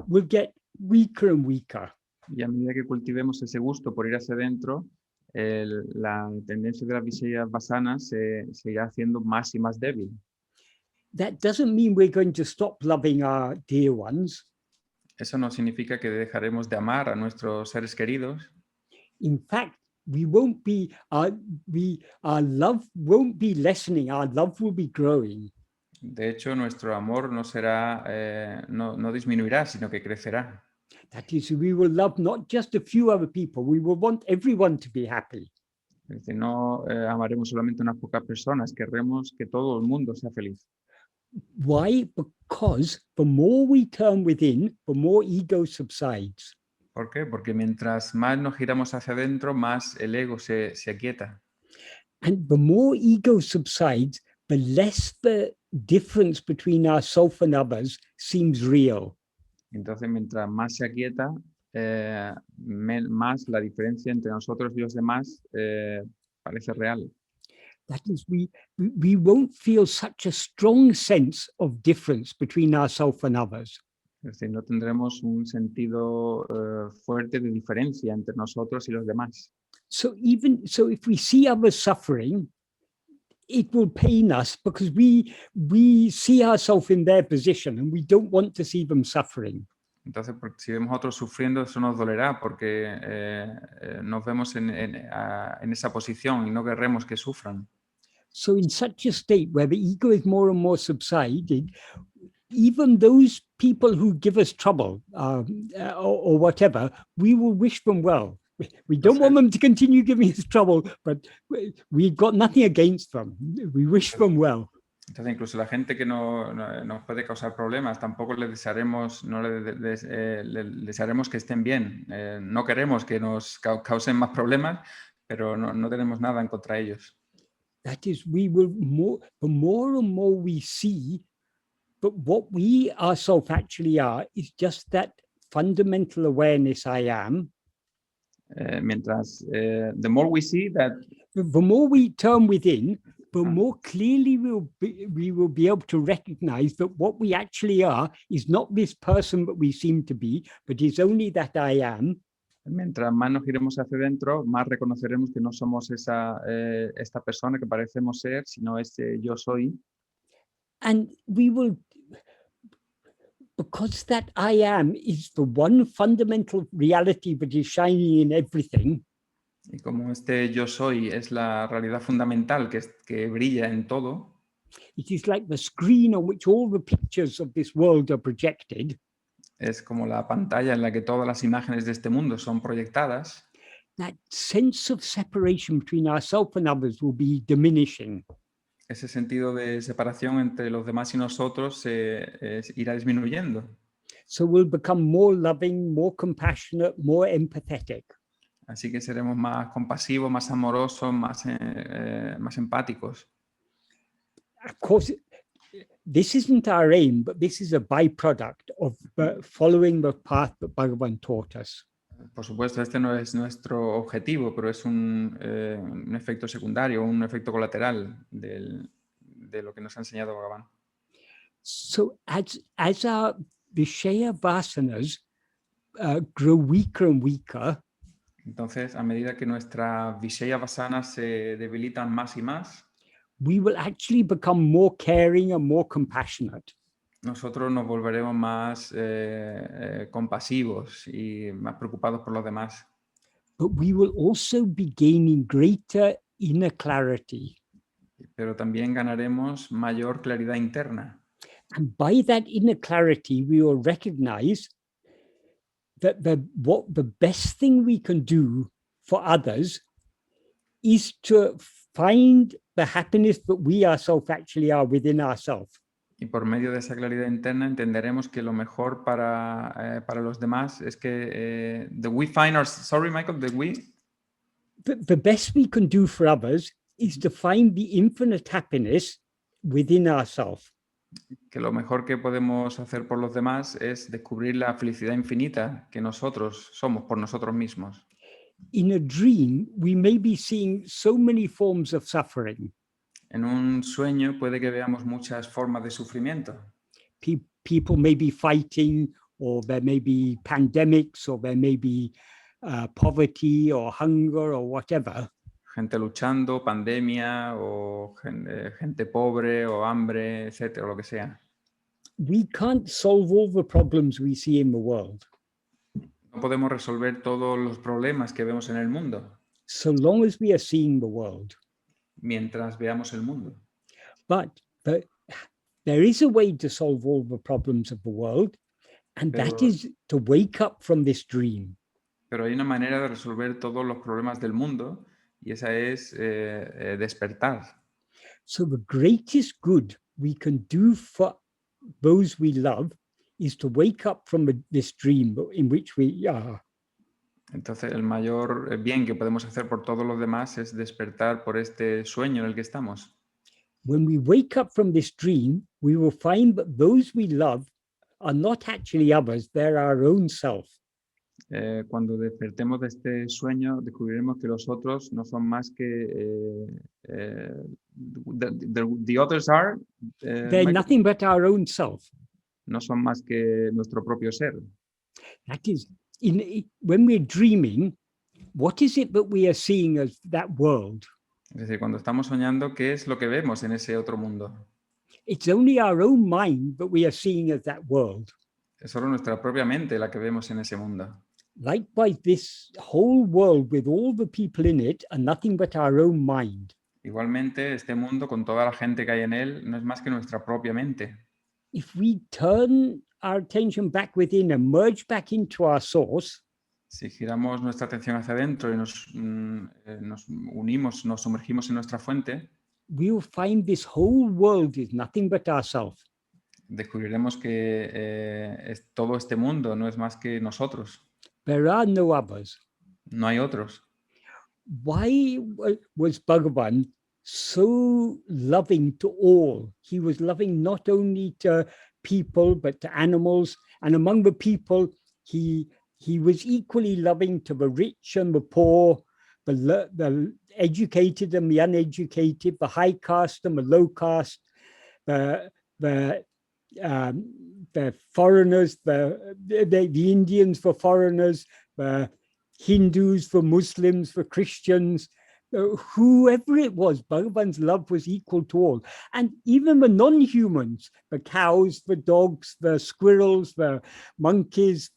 will get weaker and weaker. Y a medida que cultivemos ese gusto por ir hacia adentro, la tendencia de las visayas vasanas se irá haciendo más y más débil. That doesn't mean we're going to stop loving our dear ones. Eso no significa que dejaremos de amar a nuestros seres queridos. In fact, our love won't be lessening, our love will be growing. De hecho, nuestro amor no será, no disminuirá, sino que crecerá. That is, we will love not just a few other people, we will want everyone to be happy. Es decir, no amaremos solamente a unas pocas personas, querremos que todo el mundo sea feliz. Why? Because the more we turn within, the more ego subsides. ¿Por qué? Porque mientras más nos giramos hacia adentro, más el ego se aquieta. And the more ego subsides, the less the difference between ourselves and others seems real. Entonces, mientras más se aquieta, más la diferencia entre nosotros y los demás parece real. That is, we won't feel such a strong sense of difference between ourselves and others. Es decir, no tendremos un sentido fuerte de diferencia entre nosotros y los demás. So if we see others suffering, it will pain us because we see ourselves in their position and we don't want to see them suffering. Entonces, si vemos a otros sufriendo, eso nos dolerá porque nos vemos en esa posición y no queremos que sufran. So in such a state where the ego is more and more subsided, even those people who give us trouble or whatever, we will wish them well. We don't want them to continue giving us trouble, but we've got nothing against them. We wish them well. Entonces, incluso la gente que nos puede causar problemas, tampoco les desearemos, desearemos que estén bien. No queremos que nos causen más problemas, pero no tenemos nada en contra de ellos. That is, the more and more we see, but what we ourselves actually are is just that fundamental awareness I am. The more we see that, the more we turn within, the more clearly we will be able to recognize that what we actually are is not this person that we seem to be, but is only that I am. Mientras más nos giremos hacia adentro, más reconoceremos que no somos esta persona que parecemos ser, sino este yo soy. And we will, because that I am is the one fundamental reality that is shining in everything. Y como este yo soy es la realidad fundamental que brilla en todo. It is like the screen on which all the pictures of this world are projected. Es como la pantalla en la que todas las imágenes de este mundo son proyectadas. That sense of separation between ourselves and others will be diminishing. Ese sentido de separación entre los demás y nosotros irá disminuyendo. So we'll become more loving, more compassionate, more empathetic. Así que seremos más compasivos, más amorosos, más empáticos. Of course, this isn't our aim, but this is a byproduct of following the path that Bhagavan taught us. Por supuesto, este no es nuestro objetivo, pero es un efecto secundario, un efecto colateral de lo que nos ha enseñado Bhagavan. So as our vishaya vasanas grow weaker and weaker, entonces, a medida que nuestras vishaya vasanas se debilitan más y más, we will actually become more caring and more compassionate. Nosotros nos volveremos más compasivos y más preocupados por los demás. But we will also be gaining greater inner clarity. Pero también ganaremos mayor claridad interna. And by that inner clarity, we will recognize that what the best thing we can do for others is to find the happiness that we ourselves actually are within ourselves. Y por medio de esa claridad interna entenderemos que lo mejor para los demás es que sorry, Michael, The best we can do for others is to find the infinite happiness within ourselves. que lo mejor que podemos hacer por los demás es descubrir la felicidad infinita que nosotros somos por nosotros mismos. In a dream, we may be seeing so many forms of suffering. En un sueño puede que veamos muchas formas de sufrimiento. People may be fighting, or there may be pandemics, or there may be poverty or hunger or whatever. Gente luchando, pandemia, o gente pobre, o hambre, etcétera, lo que sea. We can't solve all the problems we see in the world. No podemos resolver todos los problemas que vemos en el mundo. So long as we are seeing the world. Mientras veamos el mundo. But there is a way to solve all the problems of the world, and that is to wake up from this dream. Pero hay una manera de resolver todos los problemas del mundo, y esa es despertar. So the greatest good we can do for those we love is to wake up from this dream in which we are. Entonces, el mayor bien que podemos hacer por todos los demás es despertar por este sueño en el que estamos. When we wake up from this dream, we will find that those we love are not actually others, they're our own self. Cuando despertemos de este sueño, descubriremos que los otros no son más que the others are they're nothing but our own self. No son más que nuestro propio ser. That is, when we're dreaming, what is it that we are seeing as that world? Es decir, cuando estamos soñando, ¿qué es lo que vemos en ese otro mundo? It's only our own mind that we are seeing as that world. Es solo nuestra propia mente la que vemos en ese mundo. Likewise, this whole world with all the people in it are nothing but our own mind. Igualmente, este mundo con toda la gente que hay en él no es más que nuestra propia mente. If we turn our attention back within and merge back into our source, si giramos nuestra atención hacia adentro y nos unimos, nos sumergimos en nuestra fuente, we will find this whole world is nothing but ourselves. Descubriremos que todo este mundo no es más que nosotros. There are no others. No hay otros. Why was Bhagavan so loving to all? He was loving not only to people, but to animals. And among the people, he was equally loving to the rich and the poor, the educated and the uneducated, the high caste and the low caste, the foreigners, the Indians for foreigners, the Hindus for Muslims, for Christians, whoever it was, Bhagavan's love was equal to all. And even the non-humans, the cows, the dogs, the squirrels, the monkeys,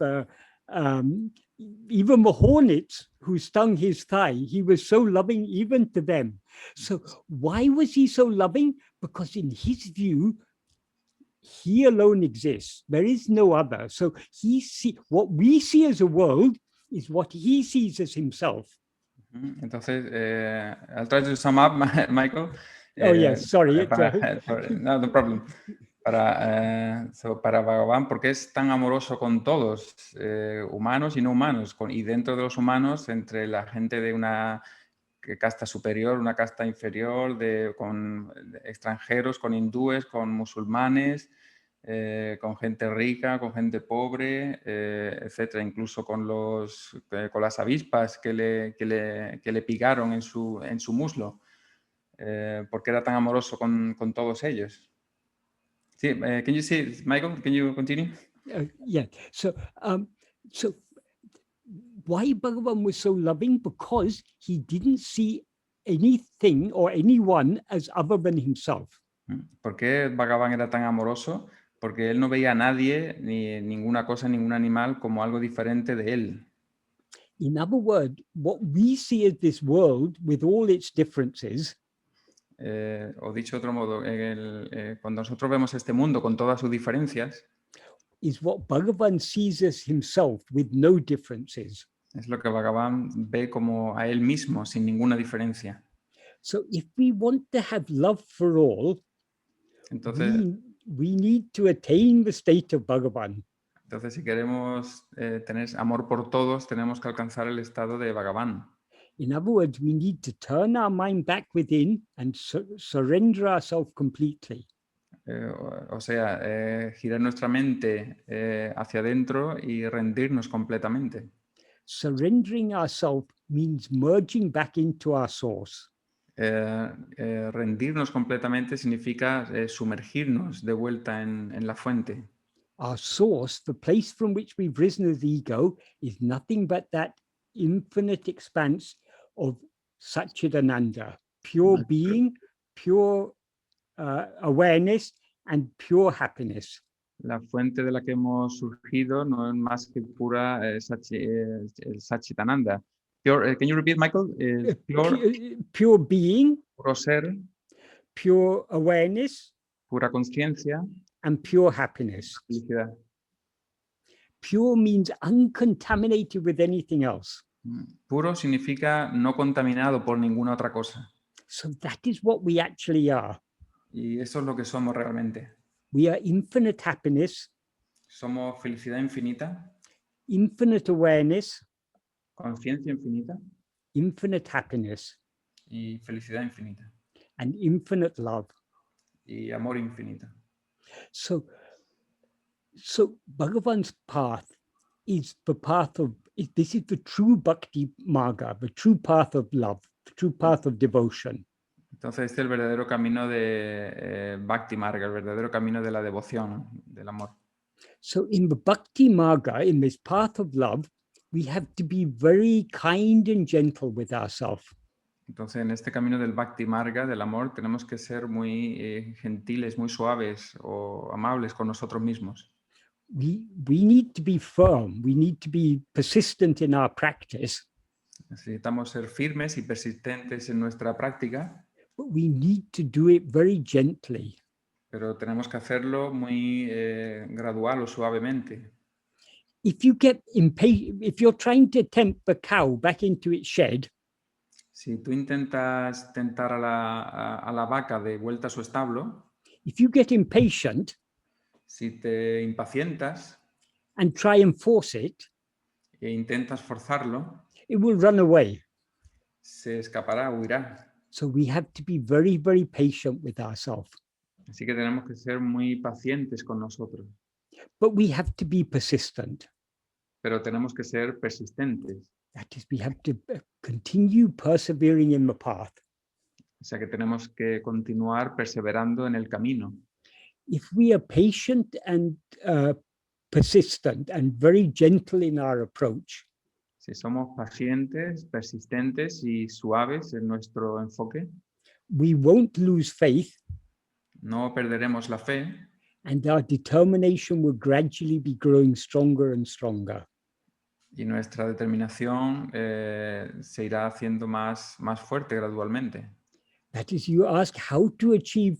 even the hornets who stung his thigh, he was so loving even to them. So why was he so loving? Because in his view, he alone exists. There is no other. So what we see as a world is what he sees as himself. Entonces, I'll try to sum up, Michael. Oh, yes, sorry. No problem. Para Bhagavan, porque es tan amoroso con todos, humanos y no humanos, y dentro de los humanos, entre la gente de una casta superior, una casta inferior, con extranjeros, con hindúes, con musulmanes, con gente rica, con gente pobre, etcétera, incluso con las avispas que le picaron en su muslo, porque era tan amoroso con todos ellos. Sí, can you see, Michael? Can you continue? Yeah. So why Bhagavan was so loving? Because he didn't see anything or anyone as other than himself. ¿Por qué Bhagavan era tan amoroso? Porque él no veía a nadie, ni ninguna cosa, ningún animal como algo diferente de él. In other words, what we see as this world with all its differences, O dicho de otro modo, cuando nosotros vemos este mundo con todas sus diferencias, is what Bhagavan sees as himself with no differences. es lo que Bhagavan ve como a él mismo, sin ninguna diferencia. So if we want to have love for all, Entonces, we need to attain the state of Bhagavan. entonces si queremos tener amor por todos, tenemos que alcanzar el estado de Bhagavan. In other words, we need to turn our mind back within and surrender ourselves completely. O sea, girar nuestra mente hacia adentro y rendirnos completamente. Surrendering ourselves means merging back into our source. Rendirnos completamente significa sumergirnos de vuelta en la fuente. Our source, the place from which we've risen as ego, is nothing but that infinite expanse of Satchidananda, pure being, pure awareness, and pure happiness. La fuente de la que hemos surgido no es más que pura el Satchitananda. Pure, can you repeat, Michael? Pure being, Puro ser, pure awareness, pura conciencia, and pure happiness. felicidad. Pure means uncontaminated with anything else. Puro significa no contaminado por ninguna otra cosa. So that is what we actually are. Y eso es lo que somos realmente. We are infinite happiness, Somos felicidad infinita, infinite awareness, conciencia infinita infinite happiness, y felicidad infinita and infinite love. y amor infinito. So Bhagavan's path is the path of, this is the true bhakti marga, the true path of love, the true path of devotion. Entonces este es el verdadero camino de Bhakti Marga, el verdadero camino de la devoción, del amor. So in the bhakti marga, in this path of love, we have to be very kind and gentle with ourselves. Entonces en este camino del Bhakti Marga, del amor, tenemos que ser muy gentiles, muy suaves o amables con nosotros mismos. We need to be firm. We need to be persistent in our practice. Necesitamos ser firmes y persistentes en nuestra práctica, But we need to do it very gently. pero tenemos que hacerlo muy gradual o suavemente. If you get impatient, if you're trying to tempt the cow back into its shed, Si tú intentas tentar a la vaca de vuelta a su establo, if you get impatient si te impacientas and try and force it, e intentas forzarlo, it will run away. se escapará, huirá. So we have to be very, very patient with ourselves. Así que tenemos que ser muy pacientes con nosotros, But we have to be persistent. pero tenemos que ser persistentes. That is, we have to continue persevering in the path. O sea que tenemos que continuar perseverando en el camino. If we are patient and persistent and very gentle in our approach, Si somos pacientes, persistentes y suaves en nuestro enfoque, we won't lose faith, no perderemos la fe and our determination will gradually be growing stronger and stronger. y nuestra determinación se irá haciendo más fuerte gradualmente. That is, you ask how to achieve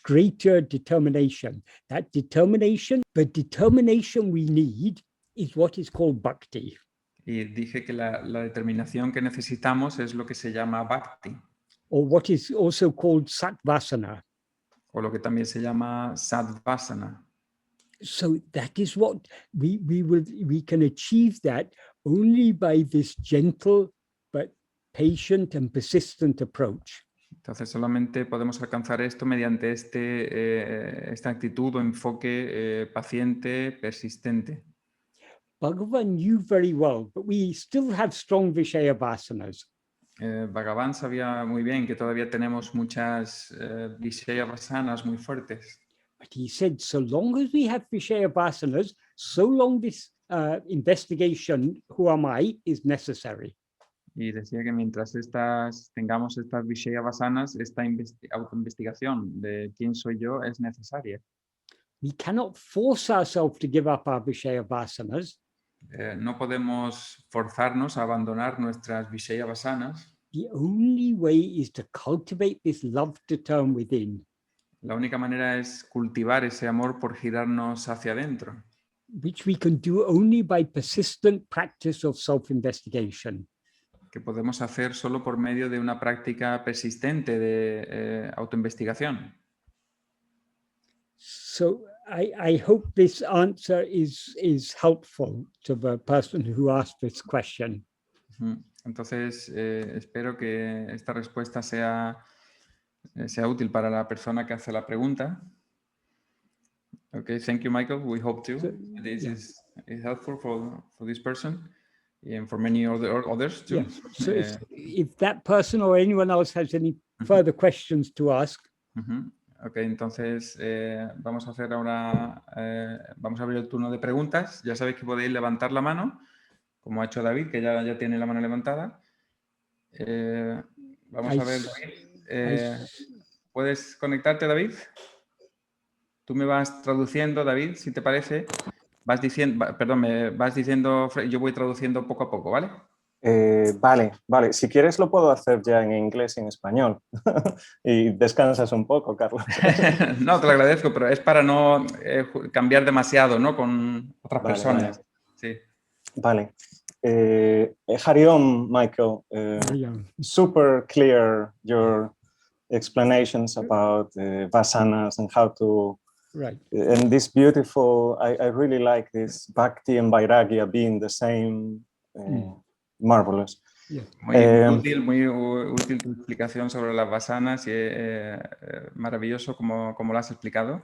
greater determination. That determination, the determination we need is what is called bhakti. Y dije que la determinación que necesitamos es lo que se llama bhakti, Or what is also called sattvasana. o lo que también se llama sadvasana. So that is what we can achieve that only by this gentle but patient and persistent approach. Entonces solamente podemos alcanzar esto mediante esta actitud o enfoque paciente, persistente. Bhagavan knew very well, but we still have strong Vishaya vasanas. Bhagavan sabía muy bien que todavía tenemos muchas Vishaya vasanas muy fuertes. But he said, so long as we have Vishaya vasanas, so long this investigation, who am I, is necessary. Y decía que mientras tengamos estas Vishaya vasanas, esta autoinvestigación de quién soy yo es necesaria. We cannot force ourselves to give up our Vishaya vasanas. No podemos forzarnos a abandonar nuestras Vishaya vasanas. The only way is to cultivate this love to turn within, La única manera es cultivar ese amor por girarnos hacia adentro, which we can do only by persistent practice of self-investigation. que podemos hacer solo por medio de una práctica persistente de autoinvestigación. So I hope this answer is helpful to the person who asked this question. Entonces, espero que esta respuesta sea útil para la persona que hace la pregunta. Okay, thank you, Michael. We hope to. This is helpful for this person and for many others too. Yes. So if that person or anyone else has any further questions to ask. Ok, entonces vamos a hacer ahora, vamos a abrir el turno de preguntas. Ya sabéis que podéis levantar la mano, como ha hecho David, que ya tiene la mano levantada. Vamos a ver, David. ¿Puedes conectarte, David? Tú me vas traduciendo, David, si te parece. Vas diciendo, me vas diciendo, yo voy traduciendo poco a poco, ¿vale? Vale. Si quieres lo puedo hacer ya en inglés y en español. Y descansas un poco, Carlos. No, te lo agradezco, pero es para no cambiar demasiado, ¿no? Con otras personas. Vale. Sí. Vale. Hariom, Michael. Super clear your explanations about vasanas and how to... Right. And this beautiful, I really like this bhakti and vairāgya being the same. Marvelous. Yeah. Muy útil tu explicación sobre las vasanas y maravilloso como lo has explicado.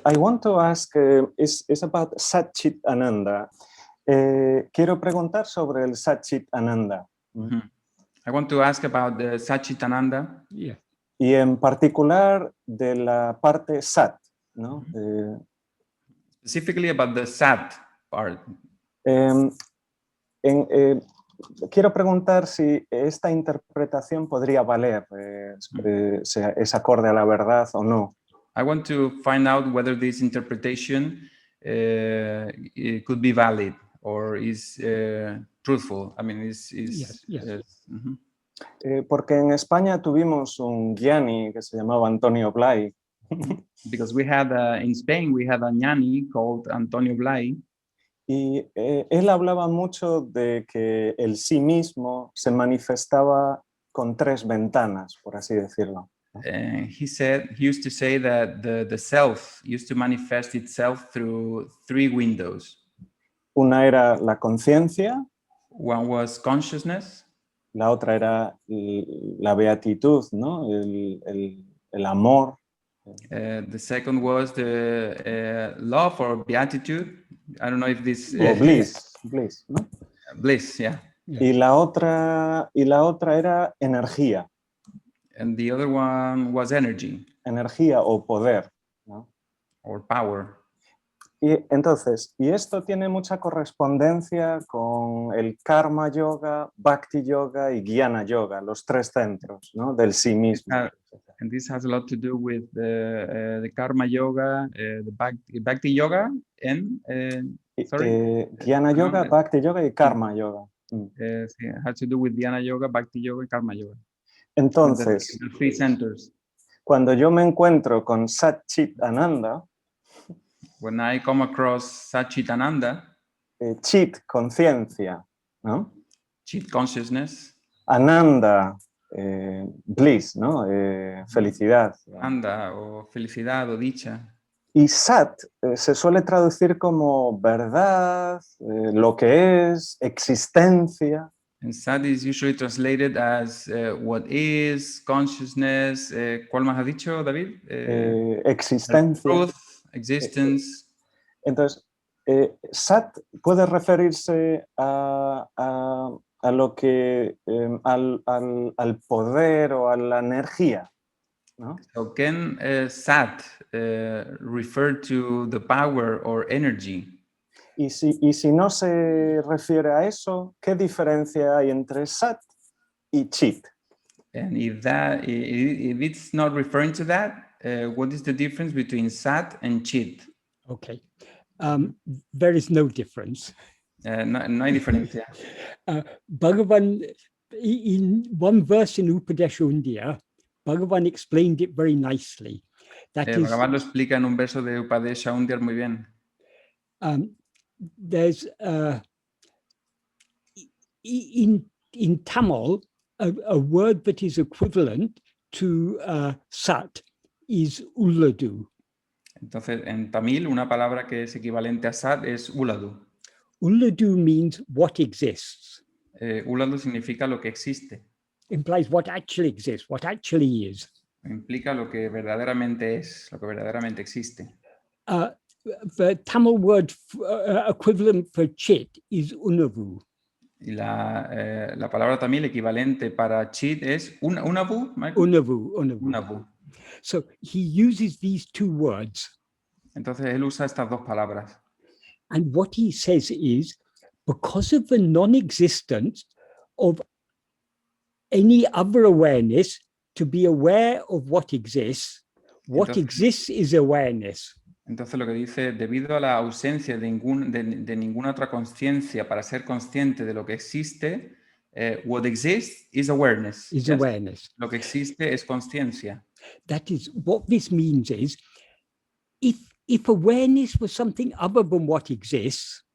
I want to ask, is about Satchit Ananda. Quiero preguntar sobre el Satchit Ananda. I want to ask about the Satchit Ananda. Yeah. Y en particular de la parte Sat, ¿no? Specifically about the Sat part. Quiero preguntar si esta interpretación podría valer, es acorde a la verdad o no. I want to find out whether this interpretation it could be valid or is truthful. I mean, Yes. Porque en España tuvimos un gyani que se llamaba Antonio Blay. Because we had in Spain we had a ñani called Antonio Blay. Y él hablaba mucho de que el sí mismo se manifestaba con 3 ventanas, por así decirlo. He used to say that the self used to manifest itself through 3 windows. Una era la conciencia. One was consciousness. La otra era la beatitud, ¿no? El amor. The second was the love or beatitude. I don't know if this... bliss, ¿no? Bliss, yeah. Y la otra era energía. And the other one was energy. Energía o poder, ¿no? Or power. Y entonces, y esto tiene mucha correspondencia con el karma yoga, bhakti yoga y jnana yoga, los 3 centros, ¿no? Del sí mismo. And this has a lot to do with the karma yoga, the bhakti yoga, and jnana yoga, bhakti yoga y karma yoga. It has to do with jnana yoga, bhakti yoga y karma yoga. Entonces, the 3 centers. Cuando yo me encuentro con Satchit Ananda, when I come across Satchit Ananda, Chit, conciencia, ¿no? Chit, consciousness. Ananda, bliss, ¿no? Felicidad. Ananda, o felicidad, o dicha. Y Sat se suele traducir como verdad, lo que es, existencia. And Sat is usually translated as what is, consciousness. ¿Cuál más ha dicho, David? Existencia. Truth, existence. Entonces, Sat puede referirse a lo que, al poder o a la energía, ¿no? So can Sat refer to the power or energy? Y si no se refiere a eso, ¿qué diferencia hay entre Sat y Chit? And if it's not referring to that, what is the difference between Sat and Chit? Okay, there is no difference. No hay diferencia. Bhagavan in one verse in Upadesha, Bhagavan explained it very nicely. That is, Bhagavan lo explica en un verso de Upadesha Undiyar muy bien. there's in Tamil a word that is equivalent to sat is ulladu. Entonces, en tamil, una palabra que es equivalente a sat es uladu. Ulladu means what exists. Uladu significa lo que existe. Implies what actually exists, what actually is. Implica lo que verdaderamente es, lo que verdaderamente existe. The Tamil word equivalent for chit is unavu. Y la palabra tamil equivalente para chit es unavu, Michael? Unavu. Unavu. So he uses these two words. Entonces él usa estas dos palabras. And what he says is, because of the non-existence of any other awareness, to be aware of what exists is awareness. Entonces lo que dice, debido a la ausencia de ninguna otra conciencia para ser consciente de lo que existe, what exists is awareness. Is Yes. awareness. Lo que existe es conciencia. That is, what this means is, if awareness was something other than what exists,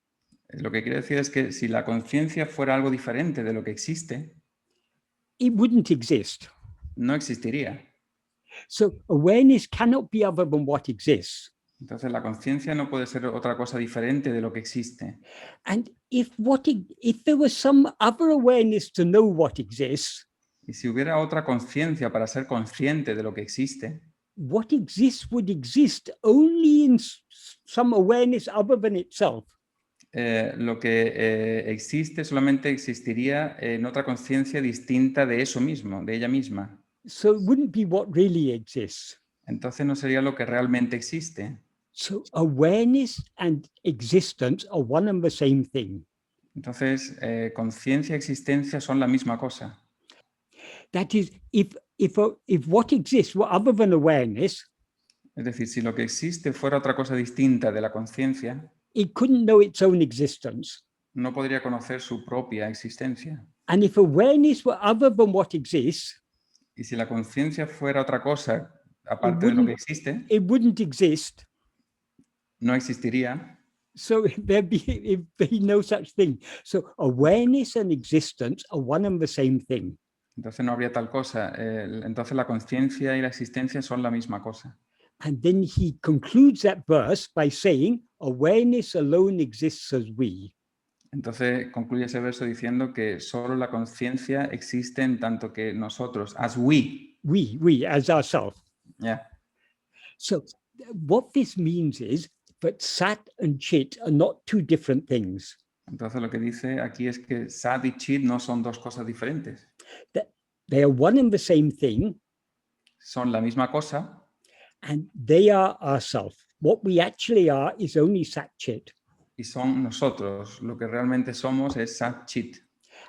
Lo que quiere decir es que si la conciencia fuera algo diferente de lo que existe, it wouldn't exist. no existiría. So awareness cannot be other than what exists. Entonces la conciencia no puede ser otra cosa diferente de lo que existe. And if there was some other awareness to know what exists, Y si hubiera otra conciencia para ser consciente de lo que existe, what exists would exist only in some awareness other than itself. lo que existe solamente existiría en otra conciencia distinta de eso mismo, de ella misma. So it wouldn't be what really exists. Entonces no sería lo que realmente existe. So awareness and existence are one and the same thing. Entonces, conciencia y existencia son la misma cosa. That is, if what exists were other than awareness, Es decir, si lo que existe fuera otra cosa distinta de la conciencia, it couldn't know its own existence. no podría conocer su propia existencia. And if awareness were other than what exists, Y si la conciencia fuera otra cosa aparte de lo que existe, it wouldn't exist. no existiría. So there'd be no such thing. So awareness and existence are one and the same thing. Entonces no habría tal cosa. Entonces la conciencia y la existencia son la misma cosa. And then he concludes that verse by saying, awareness alone exists as we. Entonces concluye ese verso diciendo que solo la conciencia existe en tanto que nosotros, as we. We as ourselves. Yeah. So what this means is that sat and chit are not two different things. Entonces lo que dice aquí es que sat y chit no son dos cosas diferentes. That they are one and the same thing, Son la misma cosa and they are ourself. What we actually are is only sat chit. y son nosotros. Lo que realmente somos es sat chit.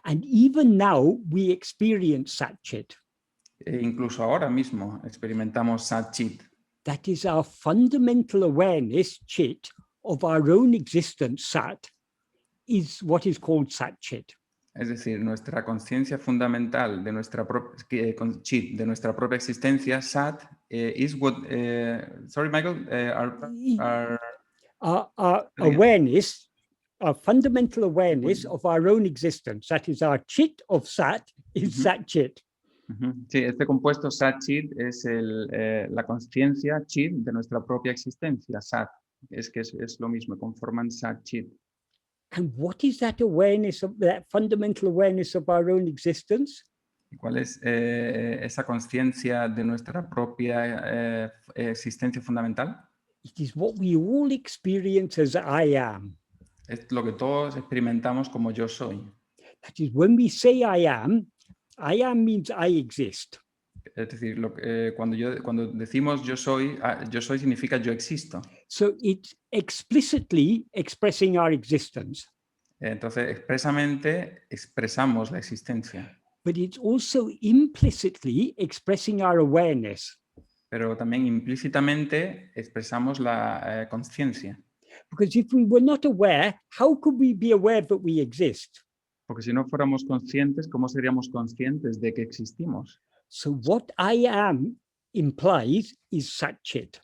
And even now we experience sat chit. E incluso ahora mismo experimentamos sat chit. That is our fundamental awareness, chit, of our own existence, sat, is what is called sat chit. Es decir, nuestra conciencia fundamental de nuestra chit, de nuestra propia existencia, sat, is what. Sorry, Michael. Our awareness, our fundamental awareness of our own existence, that is our chit of sat, is sat chit. Sí, este compuesto sat chit es la conciencia chit de nuestra propia existencia, sat. Es que es lo mismo, conforman sat chit. And what is that awareness of that fundamental awareness of our own existence? ¿Y cuál es esa conciencia de nuestra propia existencia fundamental? It is what we all experience as I am. Es lo que todos experimentamos como yo soy. That is, when we say I am means I exist. Es decir, cuando decimos yo soy significa yo existo. So it's explicitly expressing our existence. Entonces, expresamente expresamos la existencia. But it's also implicitly expressing our awareness. Pero también implícitamente expresamos la conciencia. Because if we were not aware, how could we be aware that we exist? Porque si no fuéramos conscientes, ¿cómo seríamos conscientes de que existimos? So what I am implies is Satchit.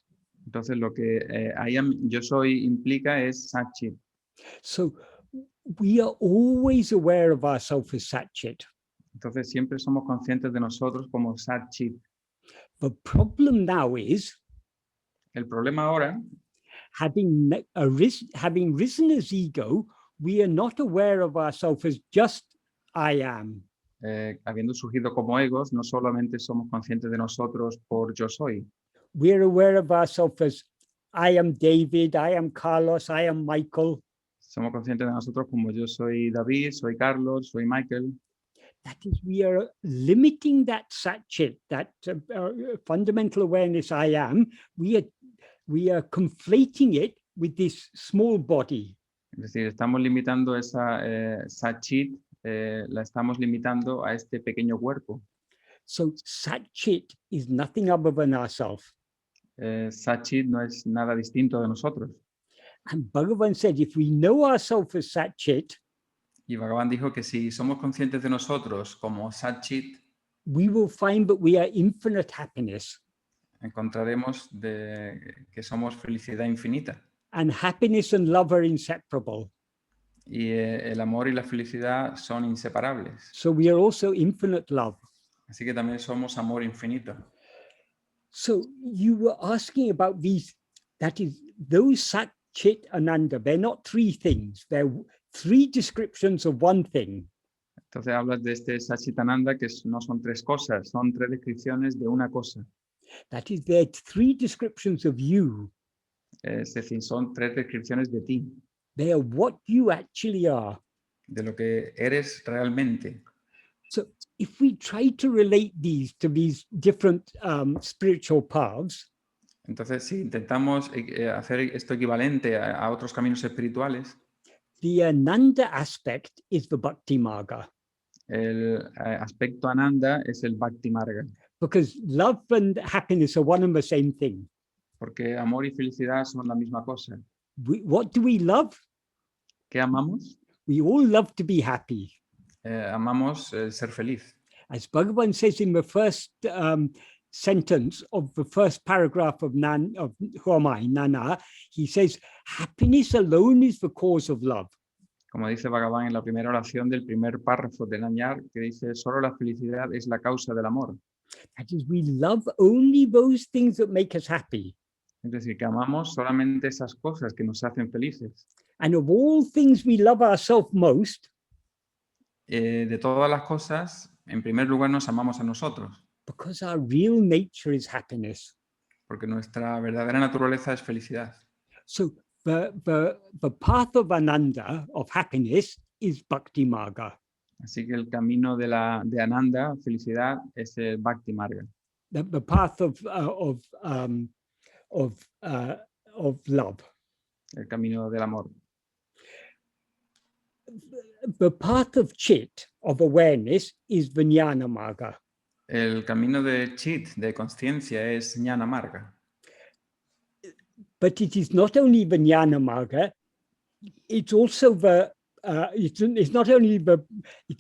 Entonces lo que yo soy implica es Satchit. So we are always aware of ourselves as Satchit. Entonces siempre somos conscientes de nosotros como Satchit. The problem now is, El problema ahora, having risen as ego, we are not aware of ourselves as just I am. habiendo surgido como egos, no solamente somos conscientes de nosotros por yo soy. We are aware of ourselves as I am David, I am Carlos, I am Michael. Somos conscientes de nosotros como yo soy David, soy Carlos, soy Michael. That is, we are limiting that Satchit, that fundamental awareness I am. We are conflating it with this small body. Es decir, estamos limitando esa Satchit, la estamos limitando a este pequeño cuerpo. So Satchit is nothing other than ourselves. Satchit no es nada distinto de nosotros. And Bhagavan said, if we know ourselves as Satchit, Y Bhagavan dijo que si somos conscientes de nosotros como Satchit, we will find that we are infinite happiness. encontraremos que somos felicidad infinita. And happiness and love are inseparable. Y el amor y la felicidad son inseparables. So we are also infinite love. Así que también somos amor infinito. So you were asking about these, that is, those Satchit Ananda, they're not three things, they're three descriptions of one thing. Entonces hablas de este Satchitananda que no son tres cosas, son tres descripciones de una cosa. That is, they're three descriptions of you. Es decir, son tres descripciones de ti, They are what you actually are. de lo que eres realmente. So if we try to relate these to these different spiritual paths, Entonces, si intentamos hacer esto equivalente a otros caminos espirituales, the Ananda aspect is the Bhakti Marga, el aspecto Ananda es el Bhakti Marga, because love and happiness are one and the same thing. porque amor y felicidad son la misma cosa. What do we love? ¿Qué amamos? We all love to be happy. Amamos ser feliz. As Bhagavan says in the first sentence of the first paragraph of Who Am I, Nana, he says, happiness alone is the cause of love. Como dice Bhagavan en la primera oración del primer párrafo de Nanyar, que dice, solo la felicidad es la causa del amor. That is, we love only those things that make us happy. Es decir, que amamos solamente esas cosas que nos hacen felices. And of all things we love ourselves most, De todas las cosas, en primer lugar nos amamos a nosotros, because our real nature is happiness. porque nuestra verdadera naturaleza es felicidad. So the path of Ananda, of happiness, is Bhakti Marga. Así que el camino de Ananda, felicidad, es el Bhakti Marga. The path of love. El camino del amor. The path of Chit, of awareness, is Vijnana Marga. El camino de Chit, de conciencia, es Jnana Marga. But it is not only Vijnana Marga, it's also it's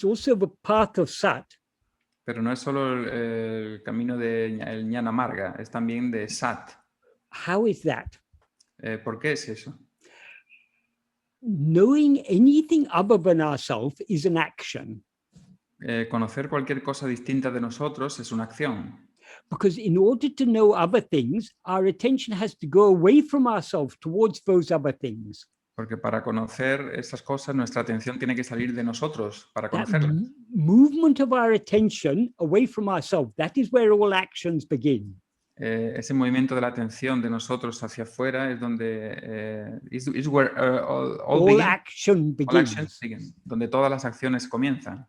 also the path of Sat. Pero no es solo el camino de el Jnana Marga, es también de Sat. How is that? ¿Por qué es eso? Knowing anything other than ourselves is an action. Conocer cualquier cosa distinta de nosotros es una acción. Because in order to know other things, our attention has to go away from ourselves towards those other things. Porque para conocer esas cosas, nuestra atención tiene que salir de nosotros para That conocerlas. movement of our attention away from ourselves, that is where all actions begin. Ese movimiento de la atención de nosotros hacia afuera es donde is where all Action begins. all actions begin, donde todas las acciones comienzan.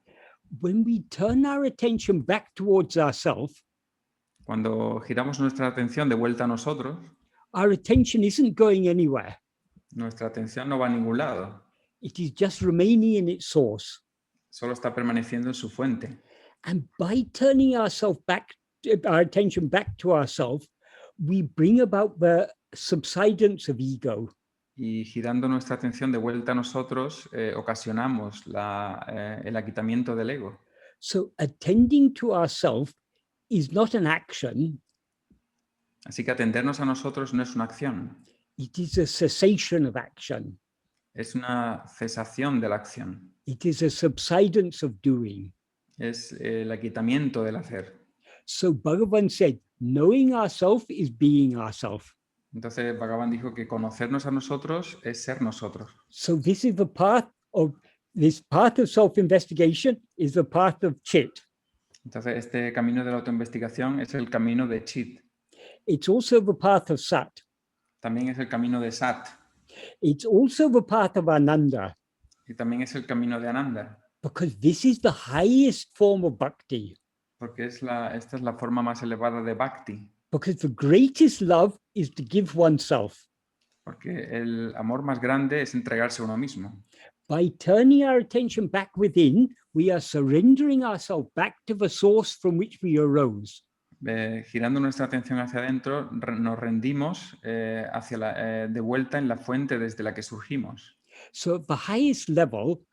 When we turn our attention back towards ourselves, Cuando giramos nuestra atención de vuelta a nosotros, our attention isn't going anywhere. nuestra atención no va a ningún lado, It is just remaining in its source. solo está permaneciendo en su fuente. And by turning our attention back to ourselves, we bring about the subsidence of ego. y girando nuestra atención de vuelta a nosotros, ocasionamos el aquitamiento del ego. So attending to ourselves is not an action, Así que atendernos a nosotros no es una acción, it is a cessation of action. es una cesación de la acción, It is a subsidence of doing. es el aquitamiento del hacer. So Bhagavan said, knowing ourselves is being ourselves. Entonces Bhagavan dijo que conocernos a nosotros es ser nosotros. So this is the path of self-investigation is the path of chit. Entonces este camino de la autoinvestigación es el camino de Chit. It's also the path of sat. También es el camino de Sat. It's also the path of ananda, Y también es el camino de Ananda. because this is the highest form of bhakti. Porque esta es la forma más elevada de Bhakti. Because the greatest love is to give oneself. Porque el amor más grande es entregarse a uno mismo. By turning our attention back within, we are surrendering ourselves back to the source from which we arose. Girando nuestra atención hacia adentro, nos rendimos de vuelta en la fuente desde la que surgimos. So at the highest level,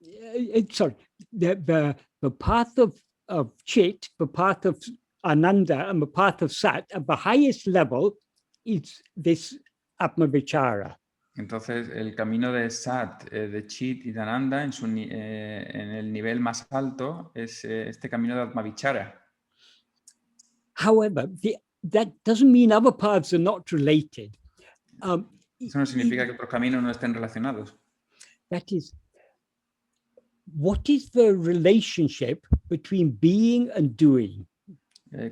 the path of chit, the path of ananda, and the path of sat, at the highest level is this Atma-vichara. Entonces, el camino de Sat, de Chit y de Ananda en el nivel más alto es este camino de Atma-vichara. However, that doesn't mean other paths are not related. Eso no significa que otros caminos no estén relacionados. That is, what is the relationship between being and doing?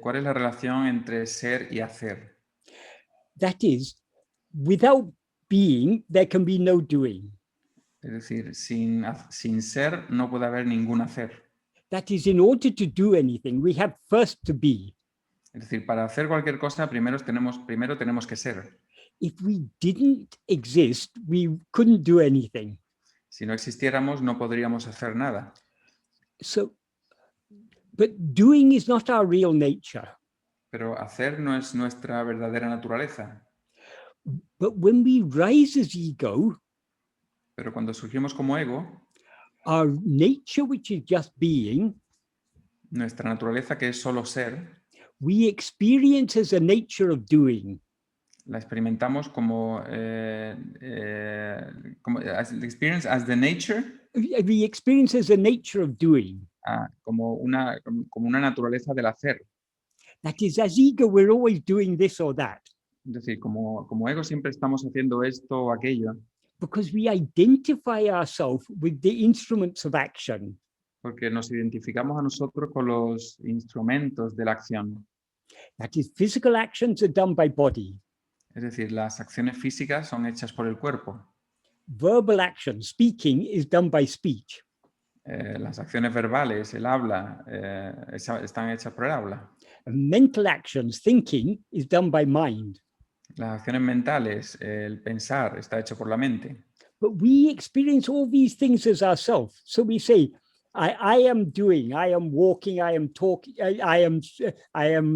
¿Cuál es la relación entre ser y hacer? That is, without being, there can be no doing. Es decir, sin ser no puede haber ningún hacer. That is, in order to do anything, we have first to be. Es decir, para hacer cualquier cosa, primero tenemos que ser. If we didn't exist, we couldn't do anything. Si no existiéramos, no podríamos hacer nada. So, but doing is not our real nature. Pero hacer no es nuestra verdadera naturaleza. But when we rise as ego, Pero cuando surgimos como ego, our nature, which is just being, nuestra naturaleza, que es solo ser, we experience as a nature of doing. la experimentamos como experience as the nature, We experience as a nature of doing. como una naturaleza del hacer. That is, as ego, we're always doing this or that. Es decir, como ego siempre estamos haciendo esto o aquello, Because we identify ourselves with the instruments of action. porque nos identificamos a nosotros con los instrumentos de la acción. That is, physical actions are done by body. Es decir, las acciones físicas son hechas por el cuerpo. Verbal action, speaking, is done by speech. Las acciones verbales, el habla, están hechas por el habla. And mental actions, thinking, is done by mind. Las acciones mentales, el pensar, está hecho por la mente. But we experience all these things as ourselves. So we say, I am doing, I am walking, I am talking, I am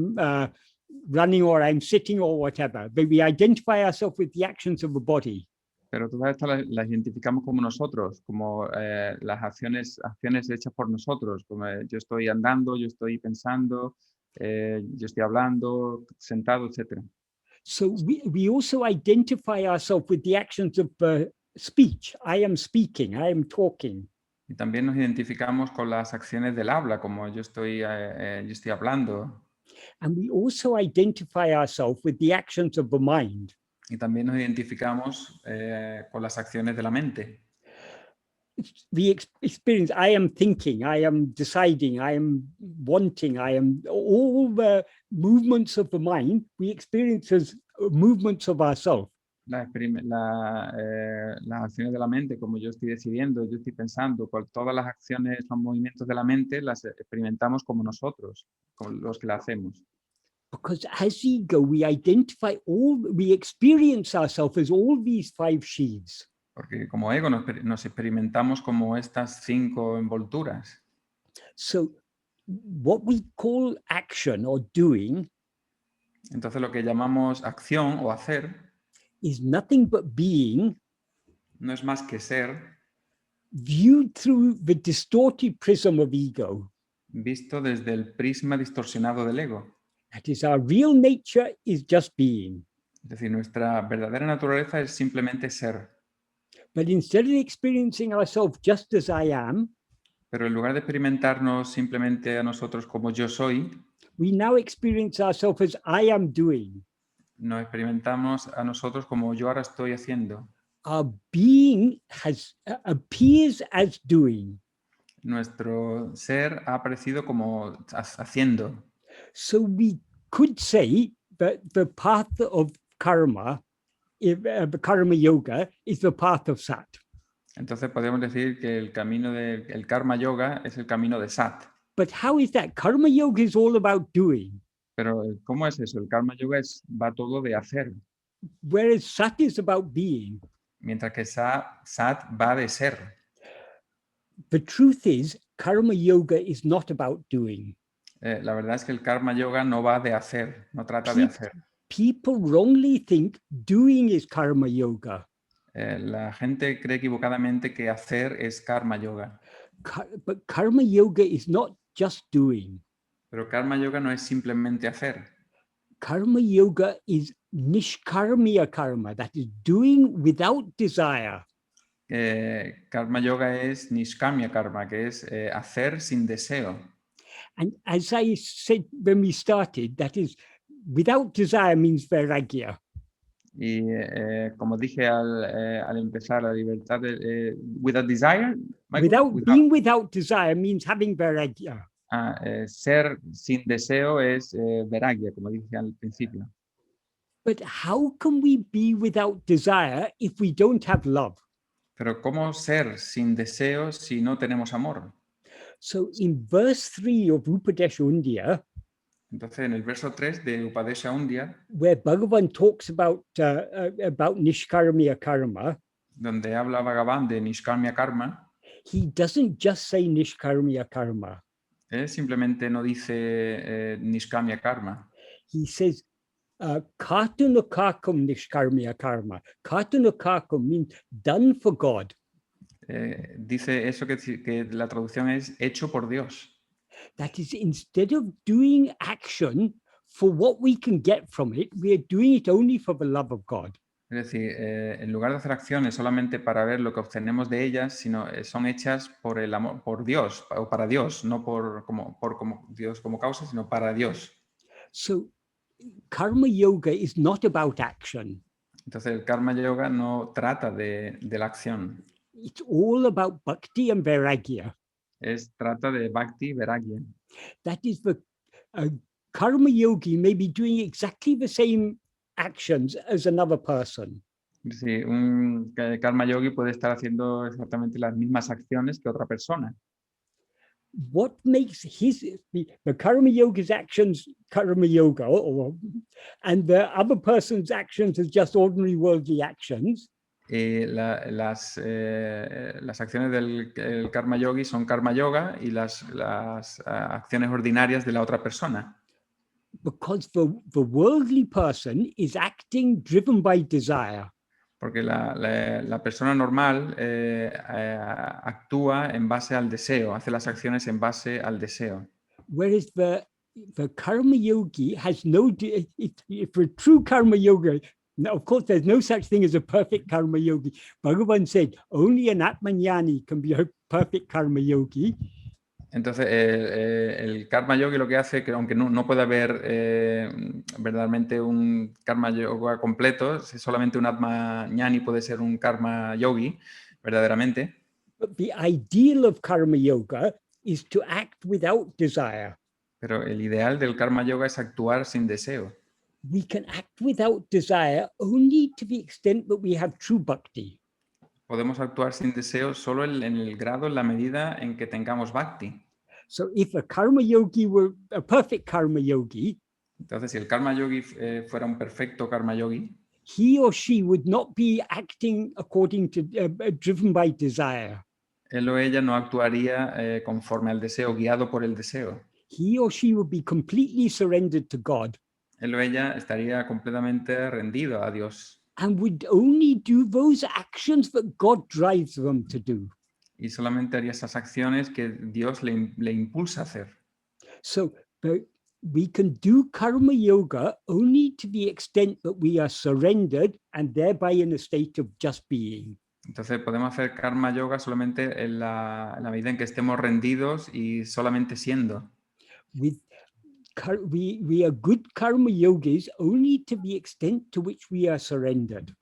running, or I'm sitting, or whatever. But we identify ourselves with the actions of the body. Pero todas estas las identificamos como nosotros, como las acciones hechas por nosotros. Como yo estoy andando, yo estoy pensando, yo estoy hablando, sentado, etc. So we also identify ourselves with the actions of speech. I am speaking, I am talking. Y también nos identificamos con las acciones del habla, como yo estoy hablando. And we also identify ourselves with the actions of the mind. Y también nos identificamos con las acciones de la mente. We experience, I am thinking, I am deciding, I am wanting, I am, all the movements of the mind, we experience as movements of ourselves. Las acciones de la mente, como yo estoy decidiendo, yo estoy pensando, todas las acciones, los movimientos de la mente, las experimentamos como nosotros, como los que la hacemos. Because as ego, we experience ourselves as all these five sheaths. Porque como ego nos experimentamos como estas 5 envolturas. So what we call action or doing Entonces lo que llamamos acción o hacer is nothing but being no es más que ser viewed through the distorted prism of ego. visto desde el prisma distorsionado del ego. That is, our real nature is just being. Es decir, nuestra verdadera naturaleza es simplemente ser. But instead of experiencing ourselves just as I am, Pero en lugar de experimentarnos simplemente a nosotros como yo soy, we now experience ourselves as I am doing. nos experimentamos a nosotros como yo ahora estoy haciendo. Our being appears as doing. Nuestro ser ha aparecido como haciendo. So we could say that the path of karma, karma yoga, is the path of sat. Entonces podemos decir que el camino del karma yoga es el camino de sat. But how is that? Karma yoga is all about doing, Pero ¿cómo es eso? El karma yoga va todo de hacer, whereas sat is about being. mientras que sat va de ser. The truth is, karma yoga is not about doing. La verdad es que el karma yoga no va de hacer, no trata de hacer. People wrongly think doing is karma yoga. La gente cree equivocadamente que hacer es karma yoga. But karma yoga is not just doing. Pero karma yoga no es simplemente hacer. Karma yoga is nishkarmiya karma, that is doing without desire. Karma yoga es nishkamya karma, que es hacer sin deseo. And as I said when we started, that is without desire means vairāgya. Y como dije al empezar, la libertad without desire. Being without desire means having vairāgya. Ser sin deseo es vairāgya, como dije al principio. But how can we be without desire if we don't have love? Pero ¿cómo ser sin deseo si no tenemos amor? So in verse 3 of Upadesha Undya, entonces en el verso 3 de Upadesha Undya, where Bhagavan talks about nishkarmiya karma, donde habla Bhagavan de nishkamya karma, he doesn't just say nishkarmiya karma. Él simplemente no dice nishkamya karma. He says kartunakakam nishkarmiya karma. Kartunakakam means done for God. Dice eso que la traducción es hecho por Dios. That is, instead of doing action for what we can get from it, we are doing it only for the love of God. Es decir, en lugar de hacer acciones solamente para ver lo que obtenemos de ellas, sino son hechas por el amor, por Dios o para Dios, no por como Dios como causa, sino para Dios. So, karma yoga is not about action. Entonces, el karma yoga no trata de la acción. It's all about bhakti and vairāgya. Trata de bhakti y vairāgya. That is, the karma yogi may be doing exactly the same actions as another person. Sí, un karma yogi puede estar haciendo exactamente las mismas acciones que otra persona. What makes the karma yogi's actions karma yoga, and the other person's actions as just ordinary worldly actions? Las acciones del karma yogi son karma yoga y las acciones ordinarias de la otra persona. Because the worldly person is acting driven by desire. Porque la persona normal actúa en base al deseo, hace las acciones en base al deseo. Whereas the karma yogi has if a true karma yoga, now, of course, there's no such thing as a perfect karma yogi. Bhagavan said only an Atma-vichara can be a perfect karma yogi. Entonces, el karma yogi lo que hace, que aunque no puede haber verdaderamente un karma yoga completo, solamente un Atma-vichara puede ser un karma yogi, verdaderamente. But the ideal of karma yoga is to act without desire. Pero el ideal del karma yoga es actuar sin deseo. We can act without desire only to the extent that we have true bhakti. Podemos actuar sin deseo solo en el grado, en la medida en que tengamos bhakti. So if a karma yogi were a perfect karma yogi, entonces si el karma yogi fuera un perfecto karma yogi, he or she would not be acting according to driven by desire. Él o ella no actuaría conforme al deseo, guiado por el deseo. He or she would be completely surrendered to God. Él o ella estaría completamente rendido a Dios. and would only do those actions that God drives them to do. Y solamente haría esas acciones que Dios le impulsa a hacer. So we can do karma yoga only to the extent that we are surrendered and thereby in a state of just being. Entonces podemos hacer karma yoga solamente en la medida en que estemos rendidos y solamente siendo. We are good karma yogis only to the extent to which we are surrendered.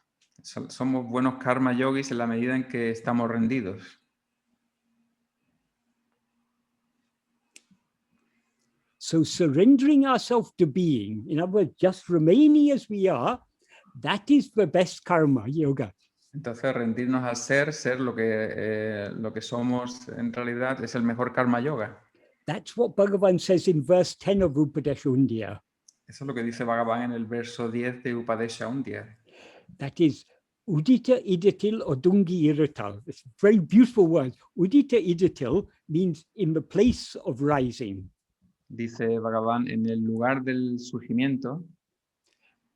Somos buenos karma yogis en la medida en que estamos rendidos. So surrendering ourselves to being, in other words, just remaining as we are, that is the best karma yoga. Entonces rendirnos a ser lo que somos en realidad es el mejor karma yoga. That's what Bhagavan says in verse 10 of Upadesha Undiyar. Eso es lo que dice Bhagavan en el verso 10 de Upadesha Undiyar. That is Udita idatil odungi iratal. It's very beautiful word. Udita idatil means in the place of rising. Dice Bhagavan, en el lugar del surgimiento.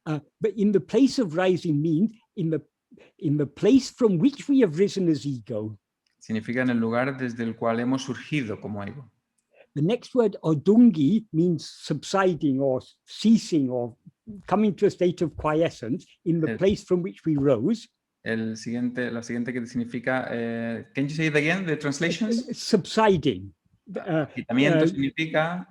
But in the place of rising means in the place from which we have risen as ego. Significa en el lugar desde el cual hemos surgido como ego. The next word, odungi, means subsiding or ceasing or coming to a state of quiescence in the place from which we rose. La siguiente que significa, can you say it again, the translations? Subsiding. Quitamiento significa...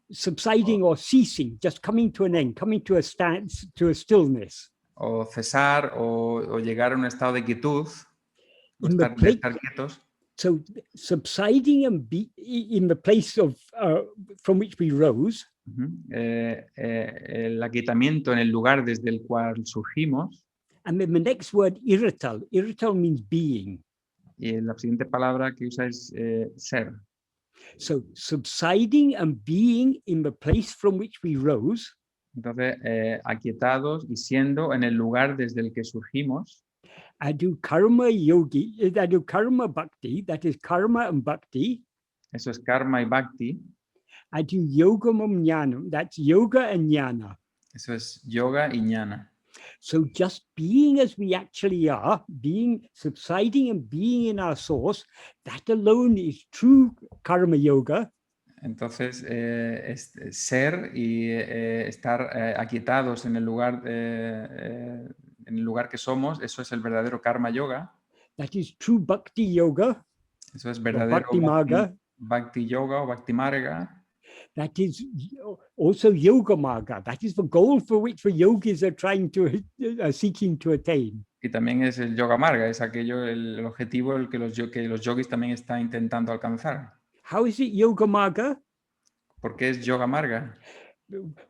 Subsiding or ceasing, just coming to an end, coming to a stance, to a stillness. O cesar o llegar a un estado de quietud, o estar quietos. So subsiding and be in the place of from which we rose. El aquietamiento en el lugar desde el cual surgimos. And then the next word, iratal. Iratal means being. Y la siguiente palabra que usa es ser. So subsiding and being in the place from which we rose. Entonces, aquietados y siendo en el lugar desde el que surgimos. I do karma bhakti, that is karma and bhakti. Eso es karma y bhakti. I do yogamam jnanam, that's yoga and jnana. Eso es yoga y jnana. So just being as we actually are, being subsiding and being in our source, that alone is true karma yoga. Entonces, ser y estar aquietados en el lugar que somos, eso es el verdadero karma yoga. That is true bhakti yoga. Eso es verdadero bhakti yoga o bhakti marga. That is also yoga marga. That is the goal for which the yogis are seeking to attain. Y también es el yoga marga, es el objetivo que los yogis también están intentando alcanzar. How is it yoga marga? ¿Por qué es yoga marga?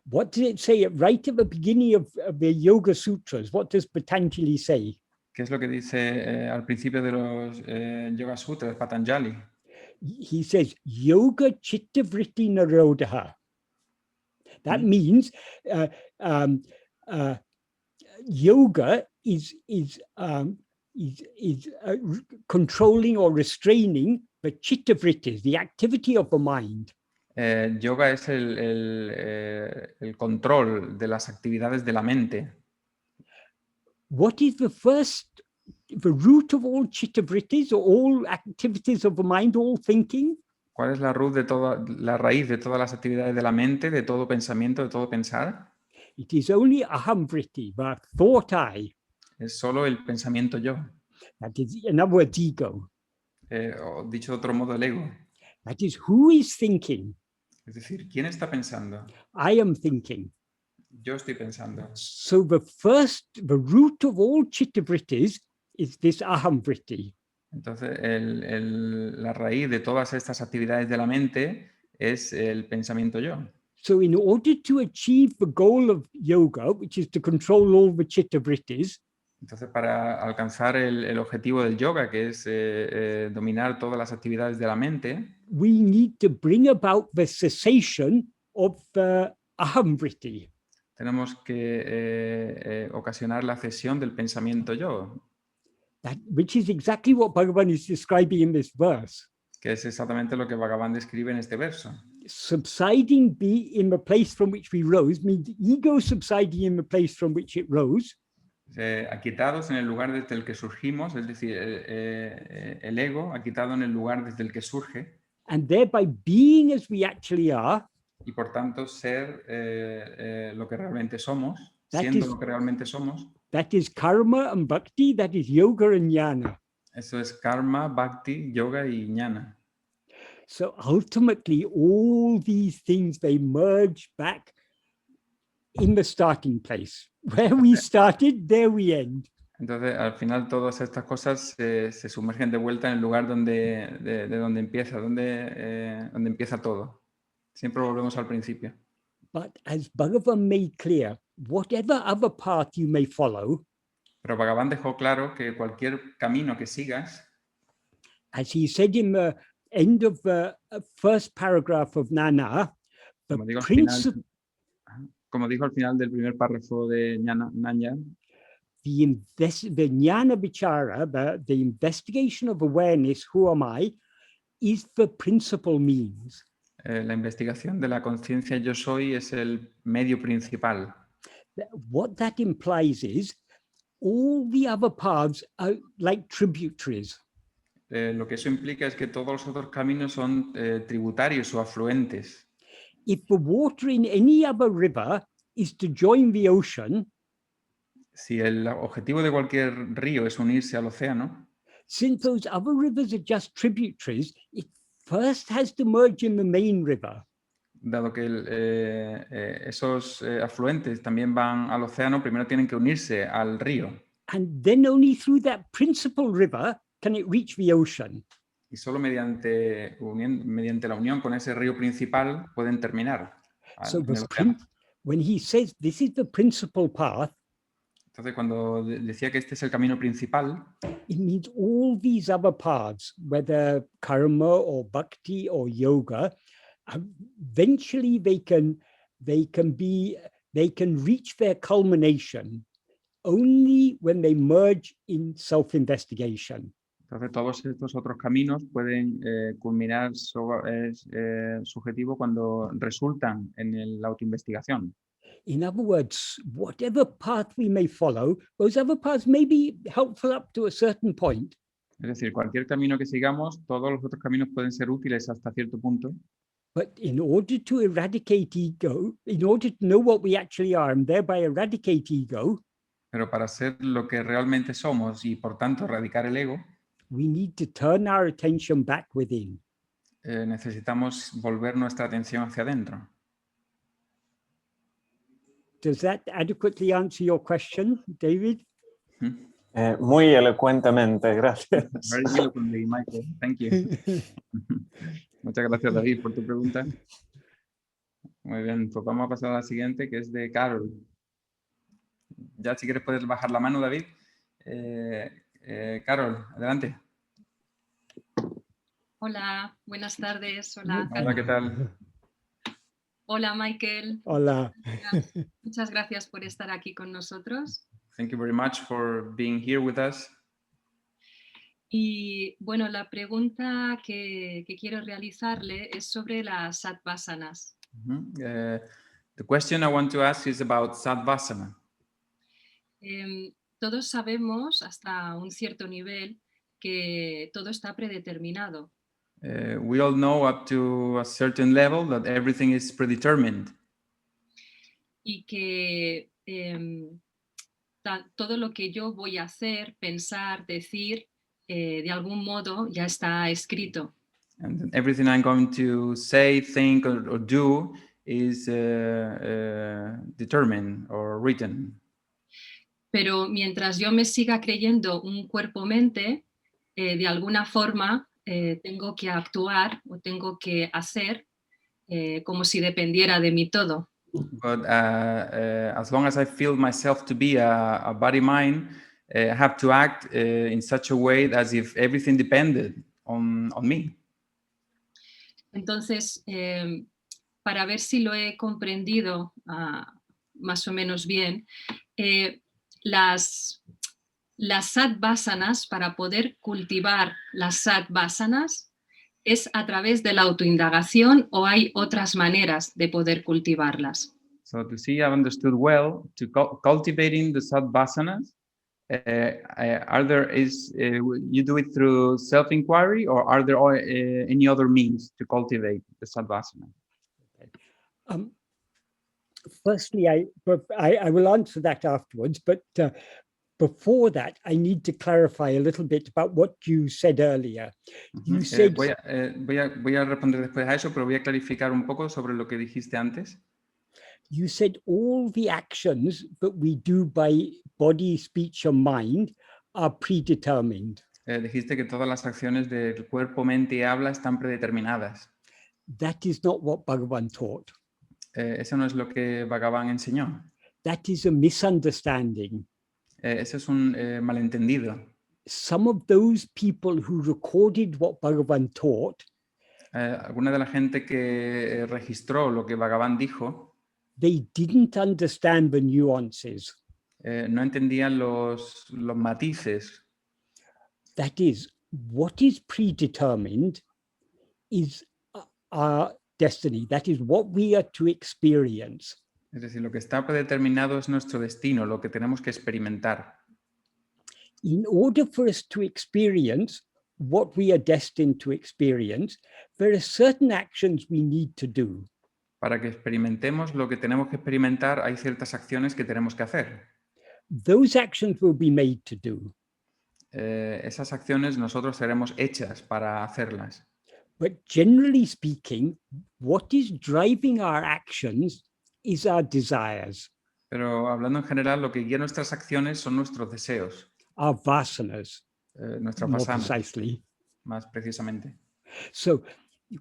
What does it say right at the beginning of the Yoga Sutras? What does Patanjali say? ¿Qué es lo que dice al principio de los Yoga Sutras, Patanjali? He says, Yoga Chitta Vritti Narodaha. That means yoga is controlling or restraining the chitta vrittis, the activity of the mind. Yoga es el control de las actividades de la mente. What is the root of all chitta vrittis, or all activities of the mind, all thinking? ¿Cuál es la raíz de todas las actividades de la mente, de todo pensamiento, de todo pensar? It is only aham vritti, the thought I. Es solo el pensamiento yo. That is, in other words, ego. O dicho de otro modo, el ego. That is, who is thinking? Es decir, ¿quién está pensando? I am thinking. Yo estoy pensando. So the root of all chitta vrittis is this aham vritti. Entonces, la raíz de todas estas actividades de la mente es el pensamiento yo. So in order to achieve the goal of yoga, which is to control all the chitta vrittis, entonces, para alcanzar el objetivo del yoga, que es dominar todas las actividades de la mente, we need to bring about the cessation of the aham vritti. Tenemos que ocasionar la cesión del pensamiento yo. Which is exactly what Bhagavan is describing in this verse. Que es exactamente lo que Bhagavan describe en este verso. Subsiding be in the place from which we rose means ego subsiding in the place from which it rose. Aquietados en el lugar desde el que surgimos, es decir, el ego aquietado en el lugar desde el que surge, and thereby being as we actually are, y por tanto ser lo que realmente somos, That siendo is- lo que realmente somos. that is karma and bhakti, that is yoga and jnana. Eso es karma, bhakti, yoga y jnana. So ultimately, all these things, they merge back in the starting place. Where we started, there we end. Entonces, al final, todas estas cosas se sumergen de vuelta en el lugar de donde empieza, donde empieza todo. Siempre volvemos al principio. But as Bhagavan made clear, whatever other path you may follow, Pero Bhagavan dejó claro que cualquier camino que sigas, as he said in the end of the first paragraph of Nana, the como digo al principle, final del primer párrafo de Nanya, the Atma-vichara, the investigation of awareness, who am I, is the principal means. la investigación de la conciencia yo soy es el medio principal. What that implies is all the other paths are like tributaries. Lo que eso implica es que todos los otros caminos son tributarios o afluentes. If the water in any other river is to join the ocean, Si el objetivo de cualquier río es unirse al océano, since those other rivers are just tributaries, it first has to merge in the main river. dado que esos afluentes también van al océano, primero tienen que unirse al río. And then only through that principal river can it reach the ocean. Y solo mediante la unión con ese río principal pueden terminar So en el the océano. when he says this is the principal path, Entonces, cuando decía que este es el camino principal, it means all these other paths, whether karma or bhakti or yoga, eventually they can reach their culmination only when they merge in self-investigation. entonces todos estos otros caminos pueden culminar subjetivo cuando resultan en la autoinvestigación. In other words, whatever path we may follow, those other paths may be helpful up to a certain point. Es decir, cualquier camino que sigamos, todos los otros caminos pueden ser útiles hasta cierto punto, But in order to eradicate ego, in order to know what we actually are and thereby eradicate ego, pero para ser lo que realmente somos y por tanto erradicar el ego, we need to turn our attention back within. necesitamos volver nuestra atención hacia adentro. Does that adequately answer your question, David? Muy elocuentemente, gracias. Very eloquently, Michael. Thank you. Muchas gracias, David, por tu pregunta. Muy bien, pues vamos a pasar a la siguiente, que es de Carol. Ya, si quieres, puedes bajar la mano, David. Carol, adelante. Hola, buenas tardes. Hola, Hola, ¿qué tal? Hola, Michael. Hola. Muchas gracias por estar aquí con nosotros. Thank you very much for being here with us. Y bueno, la pregunta que quiero realizarle es sobre las sattvasanas. The question I want to ask is about Sattvasana. Todos sabemos hasta un cierto nivel que todo está predeterminado. We all know up to a certain level that everything is predetermined. Y que todo lo que yo voy a hacer, pensar, decir, de algún modo ya está escrito. And everything I'm going to say, think, or do is determined or written. Pero mientras yo me siga creyendo un cuerpo-mente, de alguna forma tengo que actuar o tengo que hacer como si dependiera de mí todo. But as long as I feel myself to be a body-mind, I have to act in such a way as if everything depended on me. Entonces, para ver si lo he comprendido más o menos bien, las sattvasanas, para poder cultivar las sattvasanas, ¿es a través de la autoindagación o hay otras maneras de poder cultivarlas? So to see, I've understood well, to cultivating the sattvasanas, You do it through self-inquiry, or are there any other means to cultivate the sadvasana? Firstly, I will answer that afterwards, but before that, I need to clarify a little bit about what you said earlier. You said, voy a responder después a eso, pero voy a clarificar un poco sobre lo que dijiste antes. you said all the actions that we do by body, speech, or mind are predetermined. Dijiste que todas las acciones del cuerpo, mente y habla están predeterminadas. That is not what Bhagavan taught. Eso no es lo que Bhagavan enseñó. That is a misunderstanding. Eso es un malentendido. Some of those people who recorded what Bhagavan taught, Alguna de la gente que registró lo que Bhagavan dijo, they didn't understand the nuances. no entendían los matices. That is, what is predetermined is our destiny. That is what we are to experience. Es decir, lo que está predeterminado es nuestro destino, lo que tenemos que experimentar. In order for us to experience what we are destined to experience, there are certain actions we need to do. Para que experimentemos lo que tenemos que experimentar, hay ciertas acciones que tenemos que hacer. Those actions will be made to do. Esas acciones nosotros seremos hechas para hacerlas. But generally speaking, what is driving our actions is our desires, Pero hablando en general, lo que guía nuestras acciones son nuestros deseos, our vasanas, nuestras more vasanas, precisely. más precisamente. So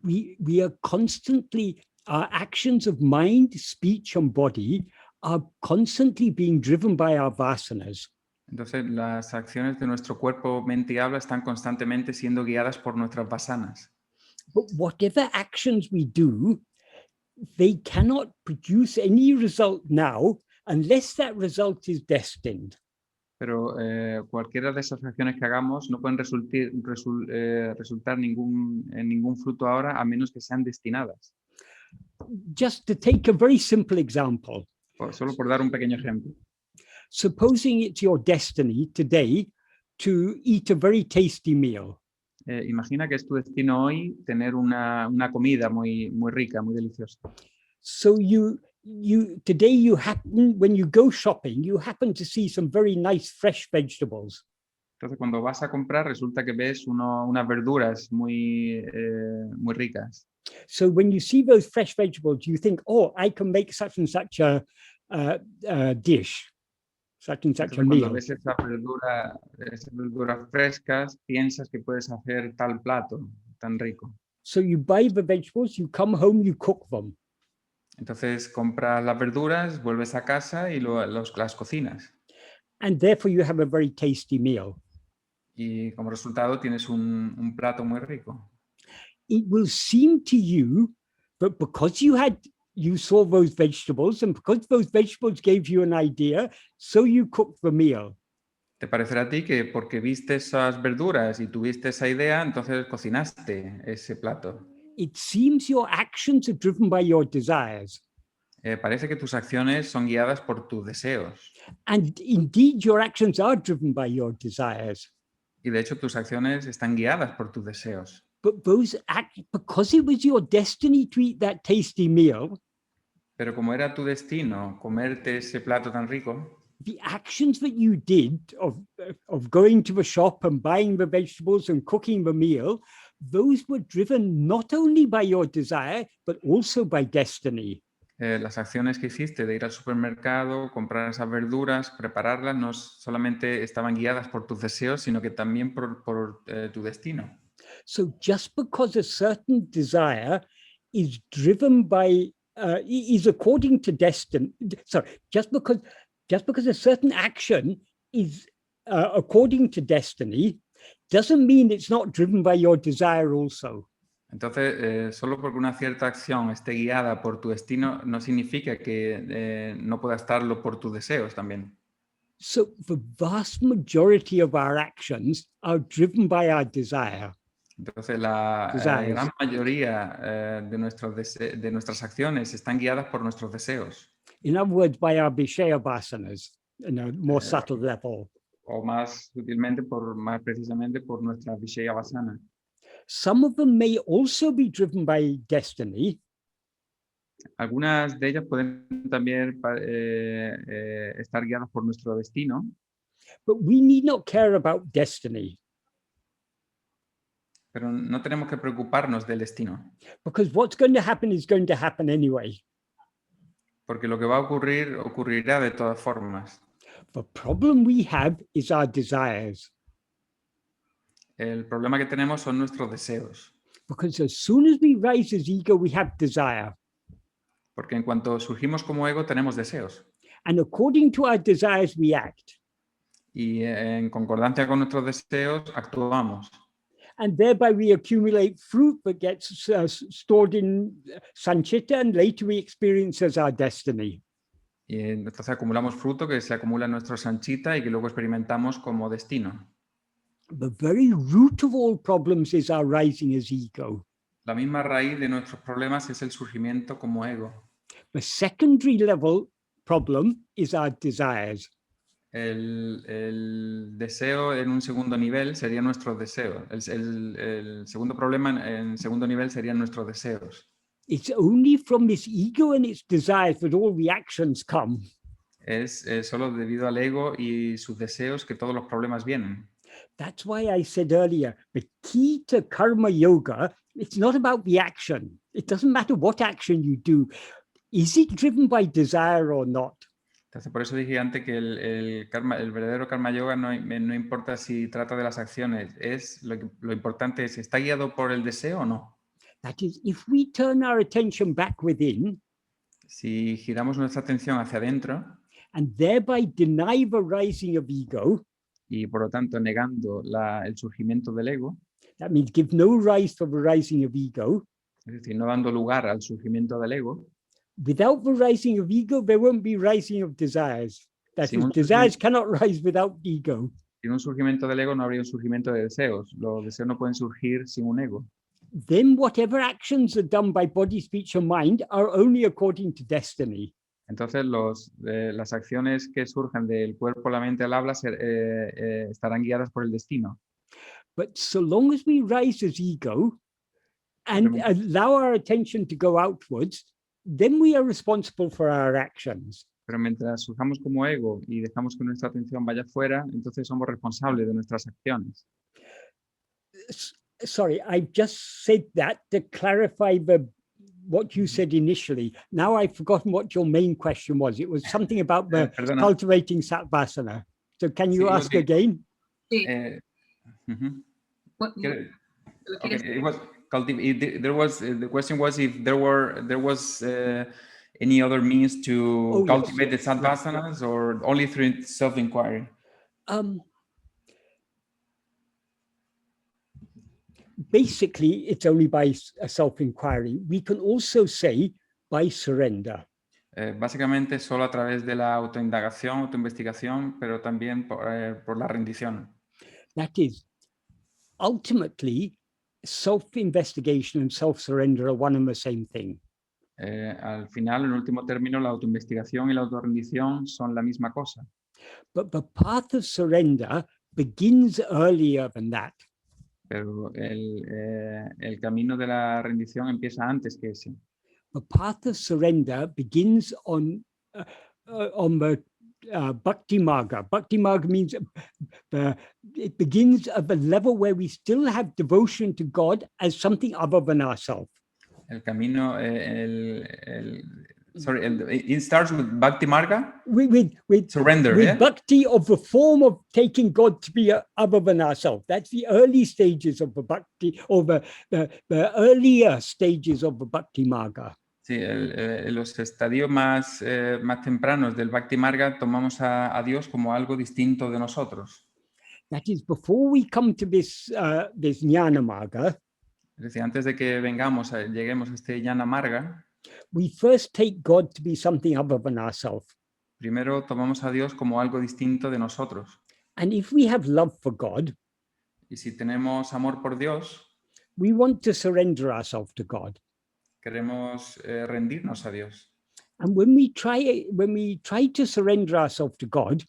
we are constantly, our actions of mind, speech, and body are constantly being driven by our vasanas. Entonces, las acciones de nuestro cuerpo, mente y habla están constantemente siendo guiadas por nuestras vasanas. But whatever actions we do, they cannot produce any result now unless that result is destined. Pero cualquiera de esas acciones que hagamos no pueden resultar en ningún fruto ahora a menos que sean destinadas. Just to take a very simple example, Solo por dar un pequeño ejemplo. supposing it's your destiny today to eat a very tasty meal. Imagina que es tu destino hoy tener una comida muy rica, muy deliciosa. So today you happen, when you go shopping, you happen to see some very nice fresh vegetables. Entonces, cuando vas a comprar, resulta que ves unas verduras muy ricas. So when you see those fresh vegetables, you think, oh, I can make such and such a dish, such and such a Entonces, cuando meal. ves esas verduras frescas, piensas que puedes hacer tal plato tan rico. So you buy the vegetables, you come home, you cook them. Entonces compras las verduras, vuelves a casa y las cocinas. And therefore you have a very tasty meal. Y como resultado tienes un plato muy rico. It will seem to you that because you saw those vegetables and because those vegetables gave you an idea, so you cooked the meal. Te parecerá a ti que porque viste esas verduras y tuviste esa idea, entonces cocinaste ese plato. It seems your actions are driven by your desires. Parece que tus acciones son guiadas por tus deseos. And indeed, your actions are driven by your desires. Y de hecho tus acciones están guiadas por tus deseos. But because it was your destiny to eat that tasty meal, Pero como era tu destino comerte ese plato tan rico, the actions that you did of going to the shop and buying the vegetables and cooking the meal, those were driven not only by your desire, but also by destiny. Las acciones que hiciste de ir al supermercado, comprar esas verduras, prepararlas, no solamente estaban guiadas por tus deseos, sino que también por tu destino. So just because a certain desire is driven by, is according to destiny, just because a certain action is according to destiny, doesn't mean it's not driven by your desire also. Entonces, solo porque una cierta acción esté guiada por tu destino, no significa que no pueda estarlo por tus deseos también. So the vast majority of our actions are driven by our desire. Entonces, la gran mayoría de nuestras acciones están guiadas por nuestros deseos. In other words, by our Vishaya vasanas, in a more subtle level. o más sutilmente, más precisamente por nuestra Vishaya Vasana. Some of them may also be driven by destiny, Algunas de ellas pueden también estar guiadas por nuestro destino, but we need not care about destiny pero no tenemos que preocuparnos del destino, because what's going to happen is going to happen anyway. porque lo que va a ocurrir ocurrirá de todas formas. The problem we have is our desires, El problema que tenemos son nuestros deseos, because as soon as we rise as ego, we have desire. porque en cuanto surgimos como ego tenemos deseos And according to our desires, we act. y en concordancia con nuestros deseos actuamos. And thereby we accumulate fruit that gets stored in sanchita, and later we experience as our destiny. Y entonces acumulamos fruto que se acumula en nuestro sanchita y que luego experimentamos como destino. The very root of all problems is our rising as ego. La misma raíz de nuestros problemas es el surgimiento como ego. The secondary level problem is our desires. El deseo en un segundo nivel sería nuestros deseos. El segundo problema en segundo nivel serían nuestros deseos. It's only from this ego and its desires that all reactions come. Es solo debido al ego y sus deseos que todos los problemas vienen. That's why I said earlier, the key to karma yoga, it's not about the action. It doesn't matter what action you do. Is it driven by desire or not? Entonces, por eso dije antes que el verdadero karma yoga no importa si trata de las acciones, lo importante es, ¿está guiado por el deseo o no? That is, if we turn our attention back within Si giramos nuestra atención hacia adentro and thereby deny the rising of ego, y por lo tanto negando el surgimiento del ego, that means give no rise for the rising of ego. es decir, no dando lugar al surgimiento del ego, Without the rising of ego, there won't be rising of desires. That Sin is, un desires cannot rise without ego. sin un surgimiento del ego no habría un surgimiento de deseos. Los deseos no pueden surgir sin un ego. Then whatever actions are done by body, speech, or mind are only according to destiny. Entonces las acciones que surgen del cuerpo, la mente, el habla estarán guiadas por el destino. But so long as we rise as ego and allow our attention to go outwards, then we are responsible for our actions. Pero mientras surjamos como ego y dejamos que nuestra atención vaya fuera, entonces somos responsables de nuestras acciones. Sorry, I just said that to clarify what you said initially. Now I've forgotten what your main question was. It was something about the Perdona. cultivating satvasana. So can you Sí, ask okay. again? Sí. Ujú. What- Okay, ¿lo quieres- it was the question was if there was any other means to Oh, yes. cultivate the sadvasanas or only through self-inquiry. Basically, it's only by self-inquiry. We can also say by surrender. Básicamente solo a través de la autoindagación, autoinvestigación, pero también por la rendición. That is, ultimately, self-investigation and self-surrender are one and the same thing. Al final, en último término, la autoinvestigación y la autorrendición son la misma cosa. But the path of surrender begins earlier than that. Pero el camino de la rendición empieza antes que ese. The path of surrender begins on the bhakti marga. Bhakti marga means it begins at the level where we still have devotion to God as something other than ourselves. El camino, it starts with bhakti marga, With surrender, with yeah? bhakti of the form of taking God to be other than ourselves. That's the early stages of the bhakti, or the earlier stages of the bhakti marga. Sí, los estadios más tempranos del bhakti marga tomamos a Dios como algo distinto de nosotros. That is, before we come to this jnana marga, Es decir, antes de que lleguemos a este jnana marga, we first take God to be something other than ourselves. primero tomamos a Dios como algo distinto de nosotros. And if we have love for God, Y si tenemos amor por Dios, we want to surrender ourselves to God. queremos rendirnos a Dios. And when we try to surrender ourselves to God,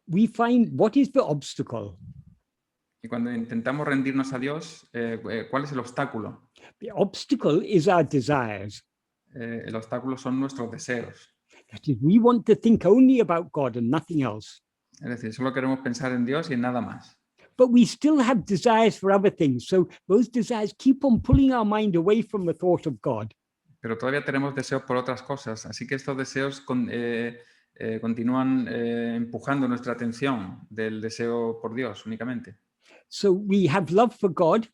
we find what is the obstacle? Y cuando intentamos rendirnos a Dios, ¿cuál es el obstáculo? The obstacle is our desires. El obstáculo son nuestros deseos. That is, we want to think only about God and nothing else. Es decir, solo queremos pensar en Dios y en nada más. But we still have desires for other things. So those desires keep on pulling our mind away from the thought of God. Pero todavía tenemos deseos por otras cosas. Así que estos deseos continúan empujando nuestra atención del deseo por Dios únicamente. So we have love for God,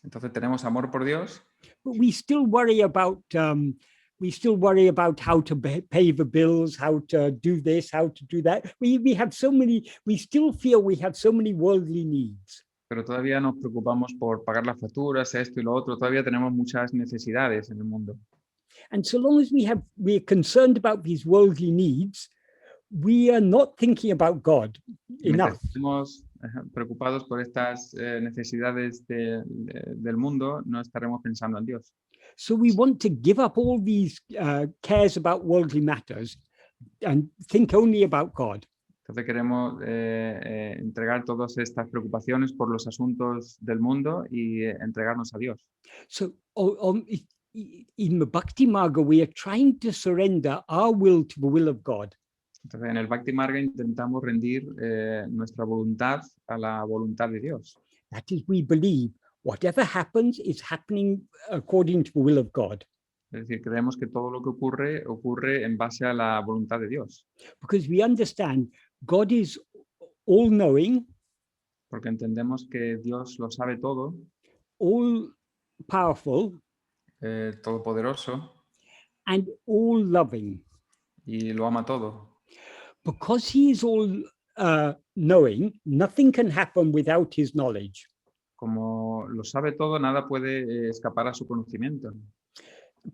Entonces tenemos amor por Dios, but we still worry about how to pay the bills, how to do this, how to do that. We still feel we have so many worldly needs. pero todavía nos preocupamos por pagar las facturas, esto y lo otro. Todavía tenemos muchas necesidades en el mundo. And so long as we're concerned about these worldly needs, we are not thinking about God enough. Mientras estemos preocupados por estas necesidades del mundo, no estaremos pensando en Dios. So we want to give up all these cares about worldly matters and think only about God. Entonces queremos entregar todas estas preocupaciones por los asuntos del mundo y entregarnos a Dios. So in the Bhakti Marga, we are trying to surrender our will to the will of God. Entonces en el Bhakti Marga intentamos rendir nuestra voluntad a la voluntad de Dios. That is, we believe whatever happens is happening according to the will of God. Es decir, creemos que todo lo que ocurre en base a la voluntad de Dios. Because we understand God is all-knowing, Porque entendemos que Dios lo sabe todo, all-powerful, todopoderoso, and all-loving. y lo ama todo. Because he is all-knowing, nothing can happen without his knowledge. Como lo sabe todo, nada puede escapar a su conocimiento.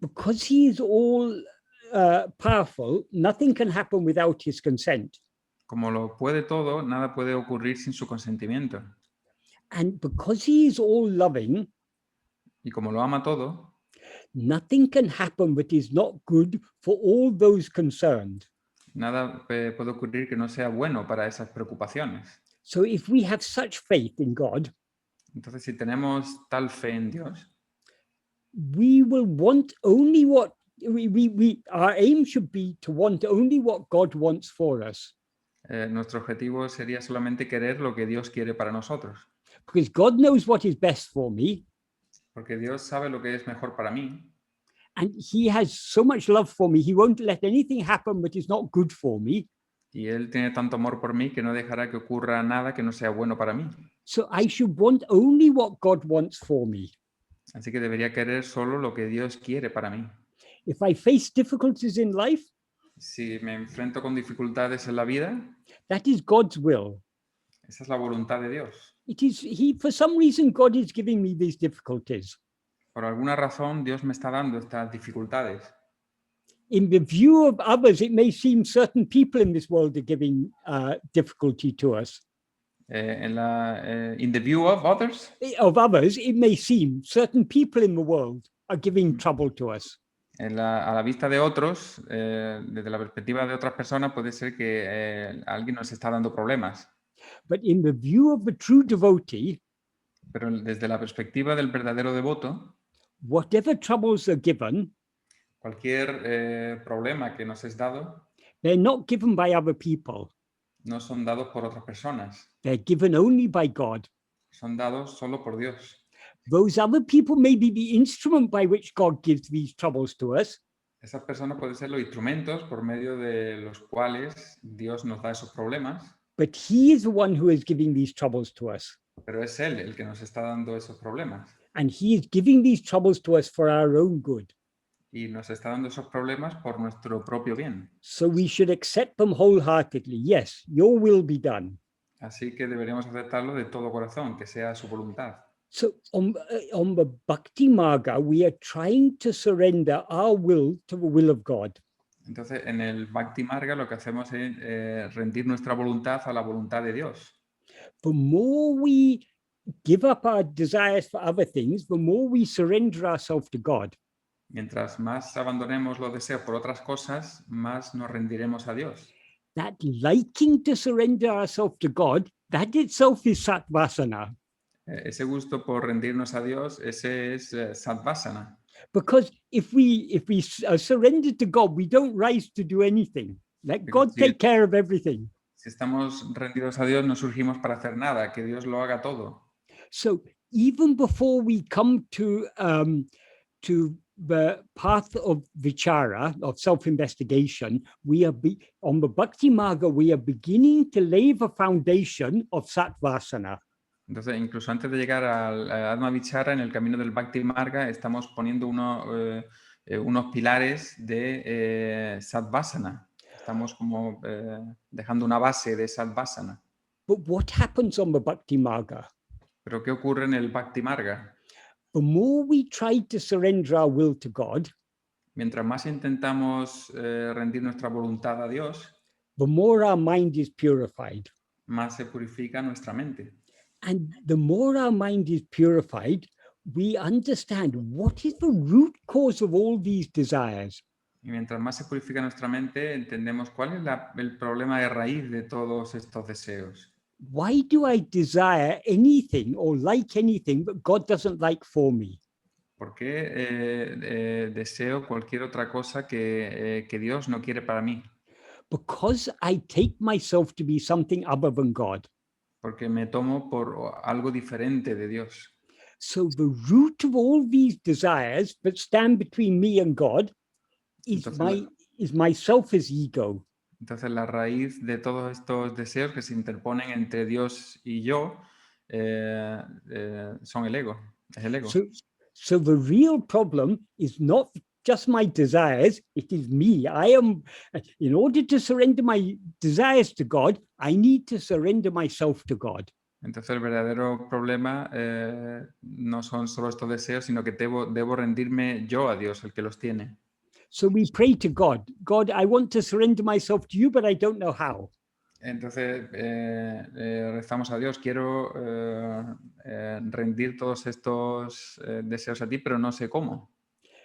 Because he is all-powerful, nothing can happen without his consent. Como lo puede todo, nada puede ocurrir sin su consentimiento. And because he is all-loving, Y como lo ama todo, nothing can happen that is not good for all those concerned. nada puede ocurrir que no sea bueno para esas preocupaciones. So if we have such faith in God, Entonces, si tenemos tal fe en Dios, we will want only what our aim should be to want only what God wants for us. nuestro objetivo sería solamente querer lo que Dios quiere para nosotros. Because God knows what is best for me, Porque Dios sabe lo que es mejor para mí. and he has so much love for me, he won't let anything happen that is not good for me. Y Él tiene tanto amor por mí que no dejará que ocurra nada que no sea bueno para mí. So I should want only what God wants for me. Así que debería querer solo lo que Dios quiere para mí. If I face difficulties in life, Si me enfrento con dificultades en la vida, that is God's will. esa es la voluntad de Dios. For some reason, God is giving me these difficulties. Por alguna razón, Dios me está dando estas dificultades. In the view of others, it may seem certain people in this world are giving difficulty to us. In the view of others, Of others, it may seem certain people in the world are giving trouble to us. a la vista de otros, desde la perspectiva de otras personas, puede ser que alguien nos está dando problemas. But in the view of the true devotee, Pero desde la perspectiva del verdadero devoto, whatever troubles are given, cualquier problema que nos es dado, they're not given by other people. no son dados por otras personas, They're given only by God. son dados solo por Dios. Those other people may be the instrument by which God gives these troubles to us, Esas personas pueden ser los instrumentos por medio de los cuales Dios nos da esos problemas, but he is the one who is giving these troubles to us. pero es Él el que nos está dando esos problemas. And he is giving these troubles to us for our own good. Y nos está dando esos problemas por nuestro propio bien. So we should accept them wholeheartedly. Yes, your will be done. Así que deberíamos aceptarlo de todo corazón, que sea su voluntad. So on the Bhakti Marga, we are trying to surrender our will to the will of God. Entonces, en el Bhakti Marga lo que hacemos es rendir nuestra voluntad a la voluntad de Dios. The more we give up our desires for other things, the more we surrender ourselves to God. Mientras más abandonemos los deseos por otras cosas, más nos rendiremos a Dios. that liking to surrender ourselves to God, that itself is satvasana. Ese gusto por rendirnos a Dios, ese es sadvasana. Because if we surrender to God, we don't rise to do anything. Let Pero God take care of everything. Si estamos rendidos a Dios, no surgimos para hacer nada, que Dios lo haga todo. So even before we come to the path of vichara, of self-investigation, we are on the bhakti marga, we are beginning to lay the foundation of sattvasana. Entonces, incluso antes de llegar al Atma-vichara, en el camino del Bhakti Marga, estamos poniendo unos pilares de sattvasana. Estamos como dejando una base de sattvasana. But what happens on the bhakti marga? Pero ¿qué ocurre en el Bhakti Marga? The more we try to surrender our will to God, Mientras más intentamos rendir nuestra voluntad a Dios, the more our mind is purified. más se purifica nuestra mente. And the more our mind is purified, we understand what is the root cause of all these desires. Y mientras más se purifica nuestra mente, entendemos cuál es el problema de raíz de todos estos deseos. Why do I desire anything or like anything that God doesn't like for me? ¿Por qué deseo cualquier otra cosa que Dios no quiere para mí? Because I take myself to be something other than God. Porque me tomo por algo diferente de Dios. So the root of all these desires that stand between me and God is myself as ego. Entonces la raíz de todos estos deseos que se interponen entre Dios y yo son el ego, es el ego. So the real problem is not just my desires, it is me. In order to surrender my desires to God, I need to surrender myself to God. Entonces el verdadero problema no son solo estos deseos, sino que debo rendirme yo a Dios, el que los tiene. So we pray to God, God, I want to surrender myself to you, but I don't know how. Entonces rezamos a Dios, quiero rendir todos estos deseos a ti, pero no sé cómo.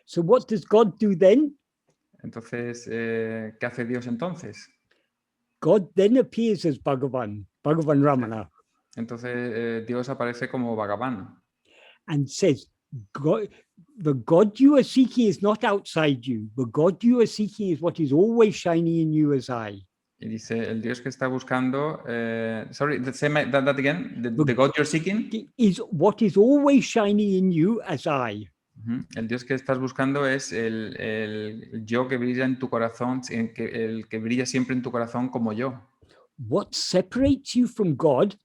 So what does God do then? Entonces, ¿qué hace Dios entonces? God then appears as Bhagavan Ramana. Entonces Dios aparece como Bhagavan. And says, God, the God you are seeking is not outside you. The God you are seeking is what is always shining in you as I. Y dice, el Dios que está buscando, sorry, say that again, the God you're seeking? Is what is always shining in you as I. El Dios que estás buscando es el yo que brilla en tu corazón, el que brilla siempre en tu corazón como yo. What separates you from God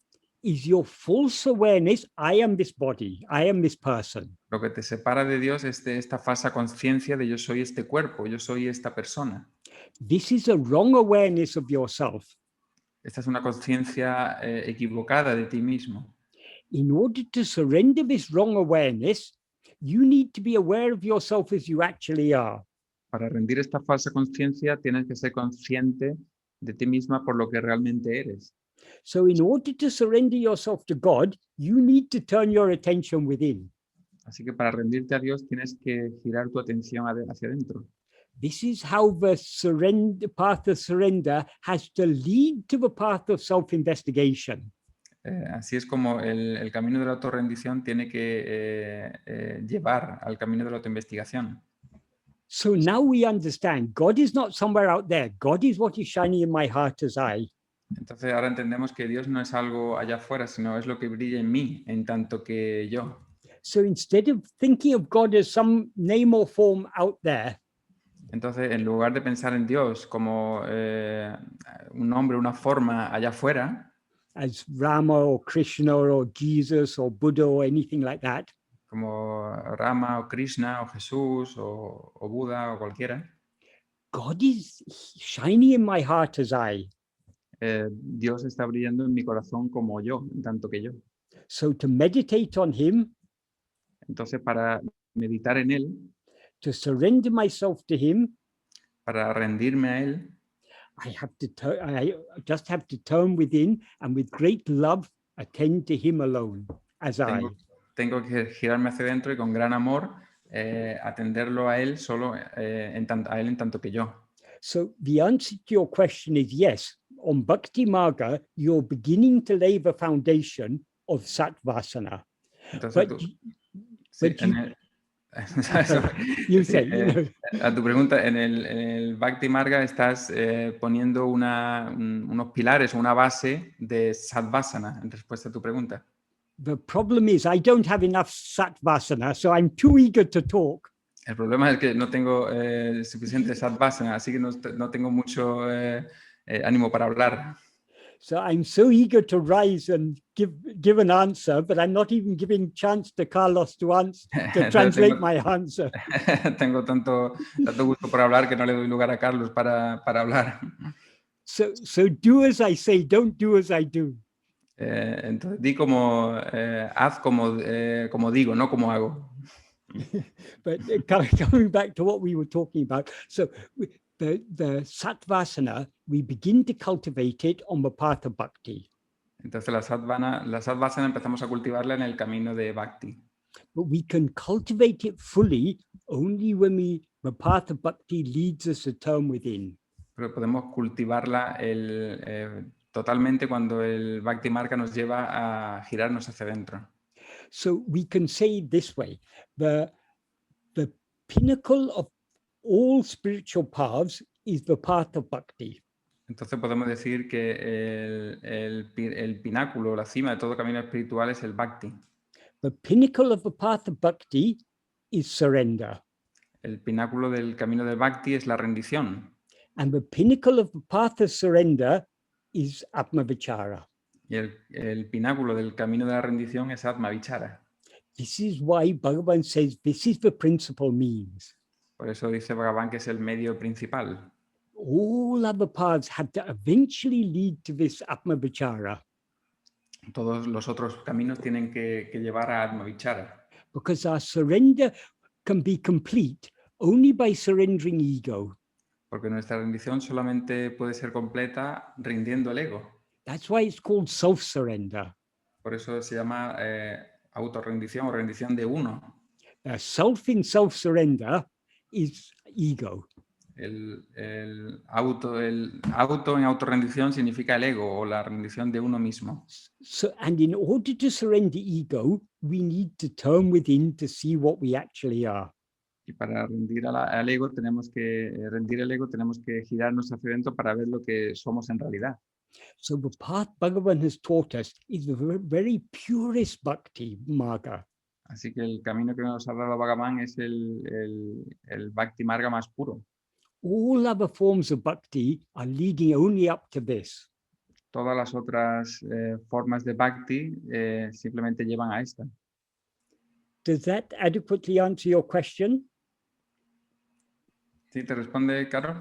is your false awareness, I am this body, I am this person. Lo que te separa de Dios es esta falsa conciencia de yo soy este cuerpo, yo soy esta persona. This is a wrong awareness of yourself. Esta es una conciencia equivocada de ti mismo. In order to surrender this wrong awareness, you need to be aware of yourself as you actually are. Para rendir esta falsa conciencia tienes que ser consciente de ti misma por lo que realmente eres. So in order to surrender yourself to God, you need to turn your attention within. Así que para rendirte a Dios tienes que girar tu atención hacia adentro. This is how the path of surrender has to lead to the path of self-investigation. Así es como el camino de la autorrendición tiene que llevar al camino de la autoinvestigación. So now we understand God is not somewhere out there. God is what is shining in my heart as I. Entonces ahora entendemos que Dios no es algo allá afuera, sino es lo que brilla en mí, en tanto que yo. So instead of thinking of God as some name or form out there, entonces en lugar de pensar en Dios como un nombre, una forma allá afuera, as Rama or Krishna or Jesus or Buddha or anything like that, como Rama o Krishna o Jesús o Buda o cualquiera, God is shining in my heart as I. Dios está brillando en mi corazón como yo, en tanto que yo. So to meditate on him, entonces para meditar en él, to surrender myself to him, para rendirme a él, I just have to turn within and with great love attend to him alone as I. Tengo que girarme hacia adentro y con gran amor atenderlo a él solo a él en tanto que yo. So the answer to your question is yes. On Bhakti Marga, you're beginning to lay the foundation of Sattvasana. Entonces, But, sí, but you, you say, you know. A tu pregunta, en el Bhakti Marga estás poniendo unos pilares, una base de Sattvasana, en respuesta a tu pregunta. The problem is I don't have enough Sattvasana, so I'm too eager to talk. El problema es que no tengo suficiente Sattvasana, así que no tengo mucho ánimo para hablar. So I'm so eager to rise and give an answer, but I'm not even giving chance to Carlos to translate my answer. Tengo tanto gusto por hablar que no le doy lugar a Carlos para hablar. So do as I say, don't do as I do. Entonces haz como digo, no como hago. But coming back to what we were talking about, so the Sattvasana, we begin to cultivate it on the path of Bhakti. Entonces la Sattvasana empezamos a cultivarla en el camino de Bhakti. But we can cultivate it fully only when the path of Bhakti leads us to turn within. Pero podemos cultivarla totalmente cuando el Bhakti Marga nos lleva a girarnos hacia adentro. So we can say it this way, the pinnacle of all spiritual paths is the path of Bhakti. Entonces podemos decir que el pináculo, la cima de todo camino espiritual es el Bhakti. The pinnacle of the path of Bhakti is surrender. El pináculo del camino del Bhakti es la rendición. And the pinnacle of the path of surrender is Atma-vichara. Y el pináculo del camino de la rendición es Atma-vichara. This is why Bhagavan says this is the principal means. Por eso dice Bhagavan que es el medio principal. All other paths have to eventually lead to this Atma-vichara. Todos los otros caminos tienen que llevar a Atma-vichara. Because our surrender can be complete only by surrendering ego. Porque nuestra rendición solamente puede ser completa rindiendo el ego. That's why it's called self-surrender. Por eso se llama autorrendición o rendición de uno. Self in self-surrender is ego. El auto en autorrendición significa el ego o la rendición de uno mismo. So, and in order to surrender ego, we need to turn within to see what we actually are. Y para rendir al ego tenemos que girarnos hacia adentro para ver lo que somos en realidad. So the path Bhagavan has taught us is the very purest bhakti marga. Así que el camino que nos ha dado Bhagavan es el Bhakti Marga más puro. All other forms of bhakti are leading only up to this. Todas las otras formas de Bhakti simplemente llevan a esta. Does that adequately answer your question? ¿Sí te responde, Carol?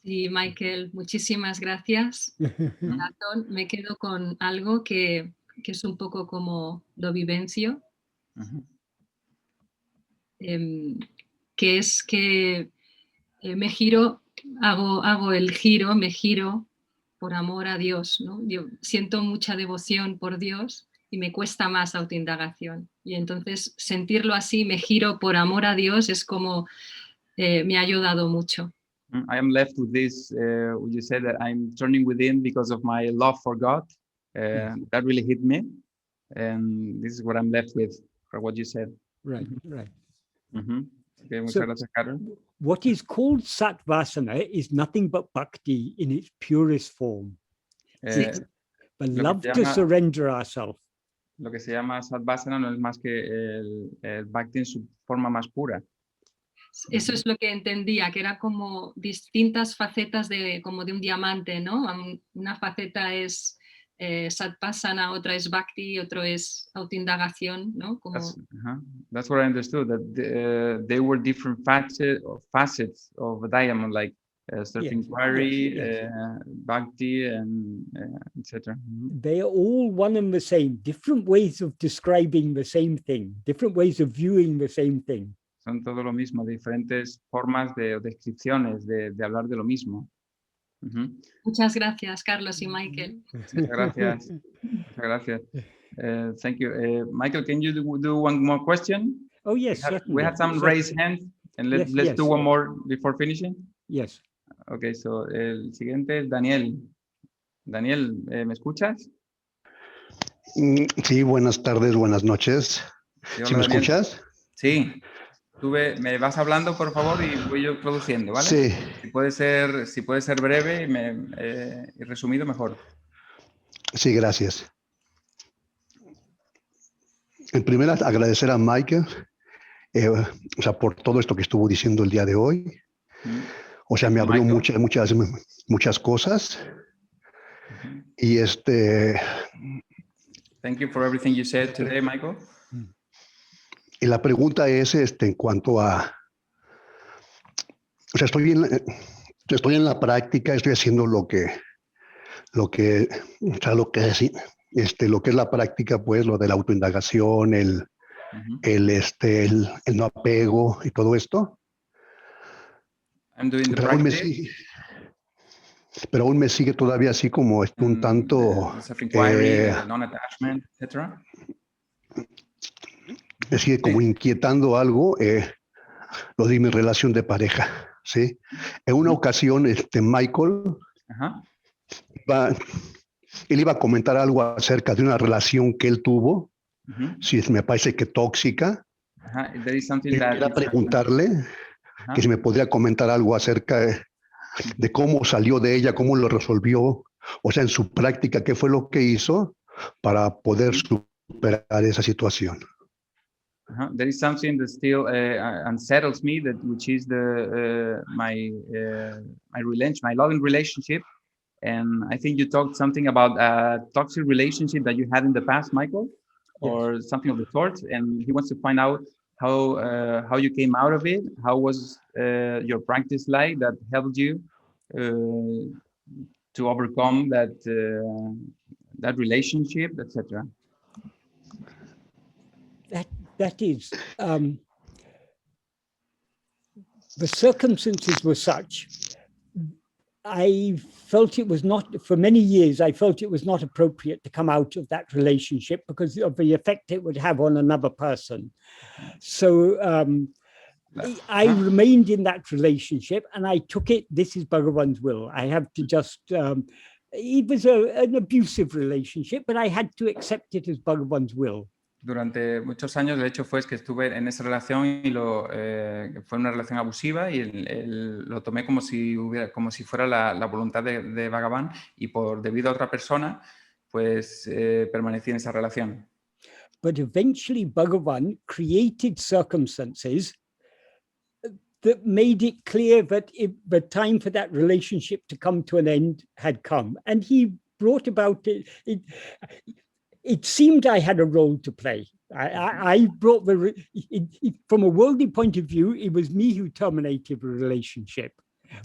Sí, Michael, muchísimas gracias. Corazón, me quedo con algo que es un poco como lo vivencio, que es que me giro, hago el giro, me giro por amor a Dios, ¿no? Yo siento mucha devoción por Dios y me cuesta más autoindagación. Y entonces sentirlo así, me giro por amor a Dios, es como me ha ayudado mucho. I am left with this, would you say that I'm turning within because of my love for God? That really hit me. And this is what I'm left with for what you said. Right, right. Okay, muchas gracias, Carol. What is called Sattvasana is nothing but bhakti in its purest form. The love to surrender ourselves. Lo que se llama Sattvasana no es más que el bhakti en su forma más pura. Eso es lo que entendía, que era como distintas facetas como de un diamante, ¿no? Una faceta es Sattvasana, otra es Bhakti, otro es autoindagación, ¿no? Como... That's what I understood, that they were different facets of a diamond, like Self-enquiry, Bhakti, and etc. They are all one and the same, different ways of describing the same thing, different ways of viewing the same thing. Son todo lo mismo, diferentes formas de descripciones de hablar de lo mismo. Muchas gracias, Carlos y Michael. Muchas gracias. Muchas gracias. Thank you. Michael, can you do one more question? Oh, yes. We had some raised hands, and let's do one more before finishing. Yes. Ok, so el siguiente es Daniel. Daniel, ¿me escuchas? Sí, buenas tardes, buenas noches. Sí, ¿Sí hola, me Daniel. escuchas? Sí. Me vas hablando, por favor, y voy yo produciendo, ¿vale? Sí, Si puede ser breve y resumido, mejor. sí, gracias. En primera, agradecer a Mike, o sea, por todo esto que estuvo diciendo el día de hoy. O sea, Thank me you, abrió Michael. muchas cosas. Y Thank you for everything you said today, Michael. y la pregunta es, en cuanto a, o sea, estoy en la práctica, estoy haciendo lo que, o sea, lo que es la práctica, pues, lo de la autoindagación, el no apego y todo esto. I'm doing the Pero aún practice. pero aún me sigue todavía así como un tanto, The self-enquiry, the non-attachment, etc. me sigue como inquietando algo, lo de mi relación de pareja, ¿sí? En una ocasión, Michael, él iba a comentar algo acerca de una relación que él tuvo, sí, me parece que tóxica. There is something Y that quería preguntarle que si me podría comentar algo acerca de cómo salió de ella, cómo lo resolvió, o sea, en su práctica, qué fue lo que hizo para poder superar esa situación. There is something that still unsettles me, which is my loving relationship, and I think you talked something about a toxic relationship that you had in the past, Michael, or something of the sort, and he wants to find out how you came out of it. How was your practice like that helped you to overcome that relationship, etc. That is, the circumstances were such, I felt it was not, for many years, I felt it was not appropriate to come out of that relationship because of the effect it would have on another person. So I remained in that relationship and I took it, this is Bhagavan's will. I have to just, it was an abusive relationship, but I had to accept it as Bhagavan's will. Durante muchos años, el hecho fue que estuve en esa relación y fue una relación abusiva y lo tomé como si fuera la voluntad de Bhagavan y debido a otra persona, pues permanecí en esa relación. But eventually Bhagavan created circumstances that made it clear that the time for that relationship to come to an end had come. And he brought about it. It seemed I had a role to play. I brought from a worldly point of view, it was me who terminated the relationship.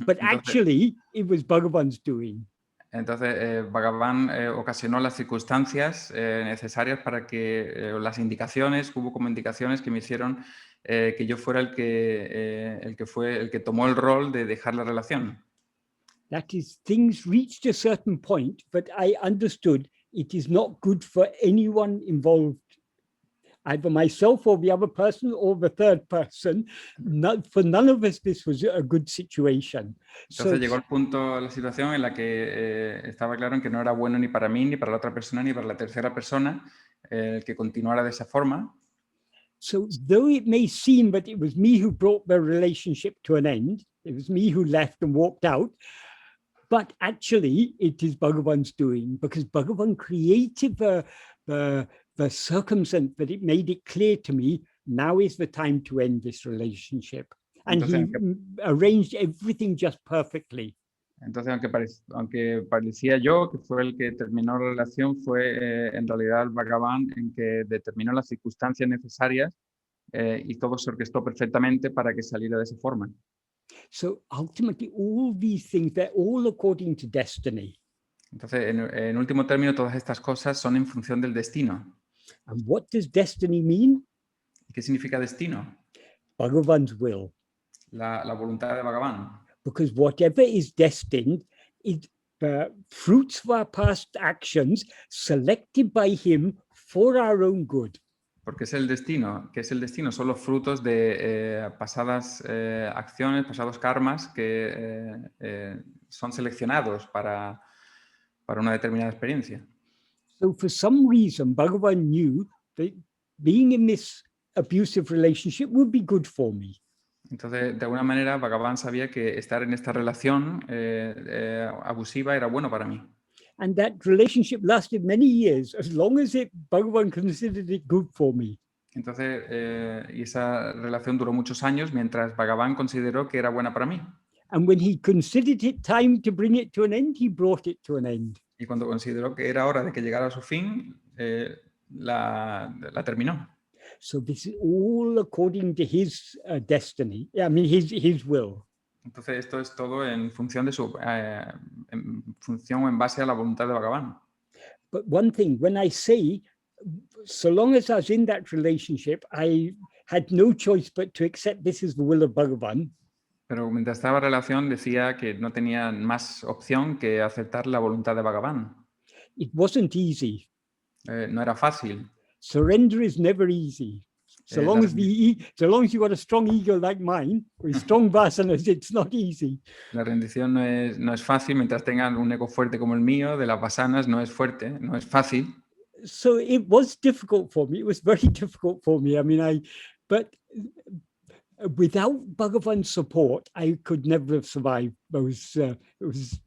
But actually, it was Bhagavan's doing. Entonces, Bhagavan ocasionó las circunstancias necesarias para que las indicaciones, hubo como indicaciones que me hicieron que yo fuera el que tomó el rol de dejar la relación. That is, things reached a certain point, but I understood it is not good for anyone involved, either myself or the other person or the third person. For none of us, this was a good situation. Entonces llegó el punto, la situación en la que estaba claro en que no era bueno ni para mí, ni para la otra persona, ni para la tercera persona que continuara de esa forma. So though it may seem that it was me who brought the relationship to an end, it was me who left and walked out, but actually it is Bhagavan's doing, because Bhagavan created the circumstance that it made it clear to me, now is the time to end this relationship. And he arranged everything just perfectly. Entonces, aunque parecía yo que fue el que terminó la relación, fue en realidad el Bhagavan en que determinó las circunstancias necesarias y todo se orquestó perfectamente para que saliera de esa forma. So ultimately, all these things, they're all according to destiny. Entonces, en último término, todas estas cosas son en función del destino. And what does destiny mean? ¿Qué significa destino? Bhagavan's will. La voluntad de Bhagavan. Because whatever is destined is the fruits of our past actions selected by him for our own good. Porque es el destino. ¿Qué es el destino? Son los frutos de pasadas acciones, pasados karmas que son seleccionados para una determinada experiencia. So for some reason, Bhagavan knew that being in this abusive relationship would be good for me. Entonces, de alguna manera, Bhagavan sabía que estar en esta relación abusiva era bueno para mí. And that relationship lasted many years, as long as Bhagavan considered it good for me. Entonces, y esa relación duró muchos años mientras Bhagavan consideró que era buena para mí. And when he considered it time to bring it to an end, he brought it to an end. Y cuando consideró que era hora de que llegara a su fin, la terminó. So this is all according to his destiny. I mean, his will. Entonces, esto es todo en función de en función o en base a la voluntad de Bhagavan. But one thing, when I say, so long as I was in that relationship, I had no choice but to accept this is the will of Bhagavan. Pero mientras estaba en relación decía que no tenía más opción que aceptar la voluntad de Bhagavan. It wasn't easy. No era fácil. Surrender is never easy. So long as you've got a strong ego like mine, with strong vasanas, it's not easy. La rendición no es fácil mientras tengan un ego fuerte como el mío, de las vasanas no es fuerte, no es fácil. So it was difficult for me. It was very difficult for me. I mean, but without Bhagavan's support, I could never have survived those. It was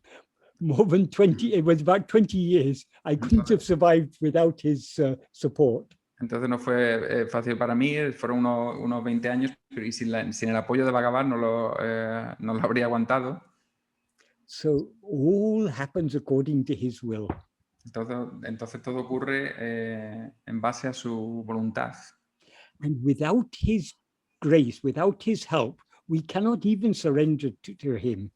more than 20. It was about 20 years. I couldn't have survived without his support. Entonces no fue fácil para mí, fueron unos 20 años, y sin el apoyo de Bhagavan no lo habría aguantado. So all happens according to his will. Entonces todo ocurre en base a su voluntad. And without his grace, without his help, we cannot even surrender to him.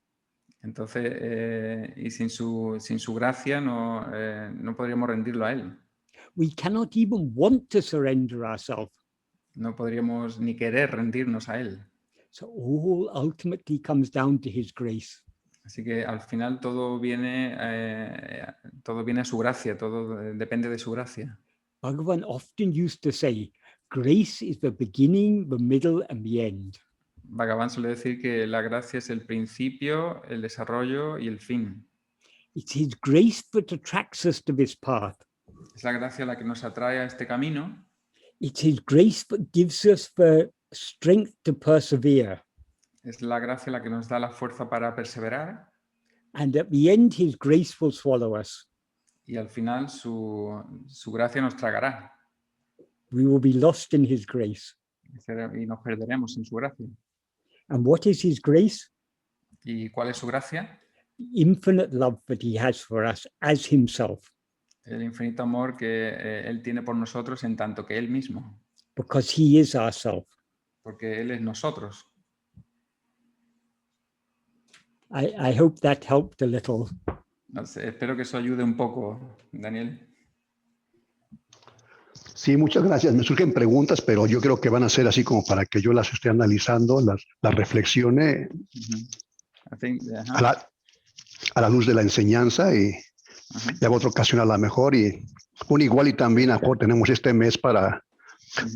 Entonces, y sin su gracia no podríamos rendirlo a él. We cannot even want to surrender ourselves. No podríamos ni querer rendirnos a él. So all ultimately comes down to his grace. Así que al final todo viene a su gracia, todo depende de su gracia. Bhagavan often used to say, grace is the beginning, the middle, and the end. Bhagavan suele decir que la gracia es el principio, el desarrollo y el fin. It's his grace that attracts us to this path. Es la gracia la que nos atrae a este camino. It's his grace that gives us the strength to persevere. Es la gracia la que nos da la fuerza para perseverar. And at the end, his grace will swallow us. Y al final su gracia nos tragará. We will be lost in his grace. Y nos perderemos en su gracia. And what is his grace? ¿Y cuál es su gracia? The infinite love that he has for us as himself. El infinito amor que él tiene por nosotros en tanto que él mismo. Because he is ourself. Porque él es nosotros. I hope that helped a little. Espero que eso ayude un poco, Daniel. Sí, muchas gracias. Me surgen preguntas, pero yo creo que van a ser así como para que yo las esté analizando, las reflexione a la luz de la enseñanza y ya otra ocasión a la mejor. Y igual y también a mejor tenemos este mes para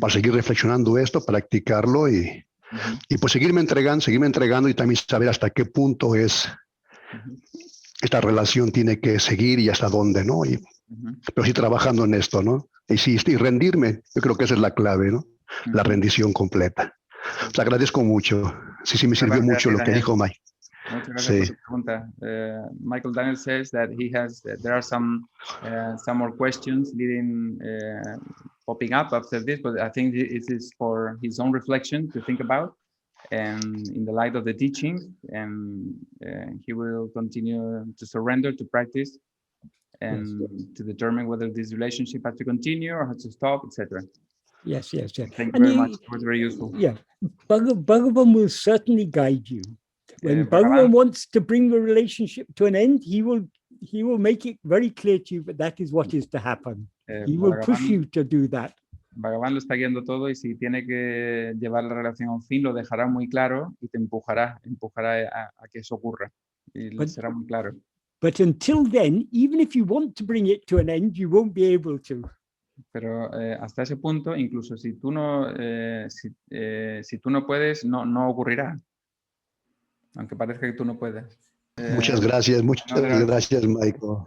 seguir reflexionando esto, practicarlo y pues seguirme entregando y también saber hasta qué punto esta relación tiene que seguir y hasta dónde, ¿no? Pero sí trabajando en esto, ¿no? Y rendirme, yo creo que esa es la clave, ¿no? La rendición completa. Os agradezco mucho. Sí, me sirvió mucho lo que dijo Mike. Muchas gracias por tu pregunta. Michael Daniel says that there are some more questions popping up after this, but I think it is for his own reflection to think about, and in the light of the teaching, and he will continue to surrender, to practice, and to determine whether this relationship has to continue or has to stop, etc. Yes. Thank you very much. It was very useful. Yeah, Bhagavan will certainly guide you. When Bhagavan wants to bring the relationship to an end, he will make it very clear to you that that is what is to happen. He will push you to do that. Bhagavan lo está guiando todo y si tiene que llevar la relación a un fin, lo dejará muy claro y te empujará a que eso ocurra. Y será muy claro. But until then, even if you want to bring it to an end, you won't be able to. Pero hasta ese punto, incluso si tú no, si tú no puedes, no ocurrirá. Aunque parezca que tú no puedes. Muchas gracias, Michael. Michael.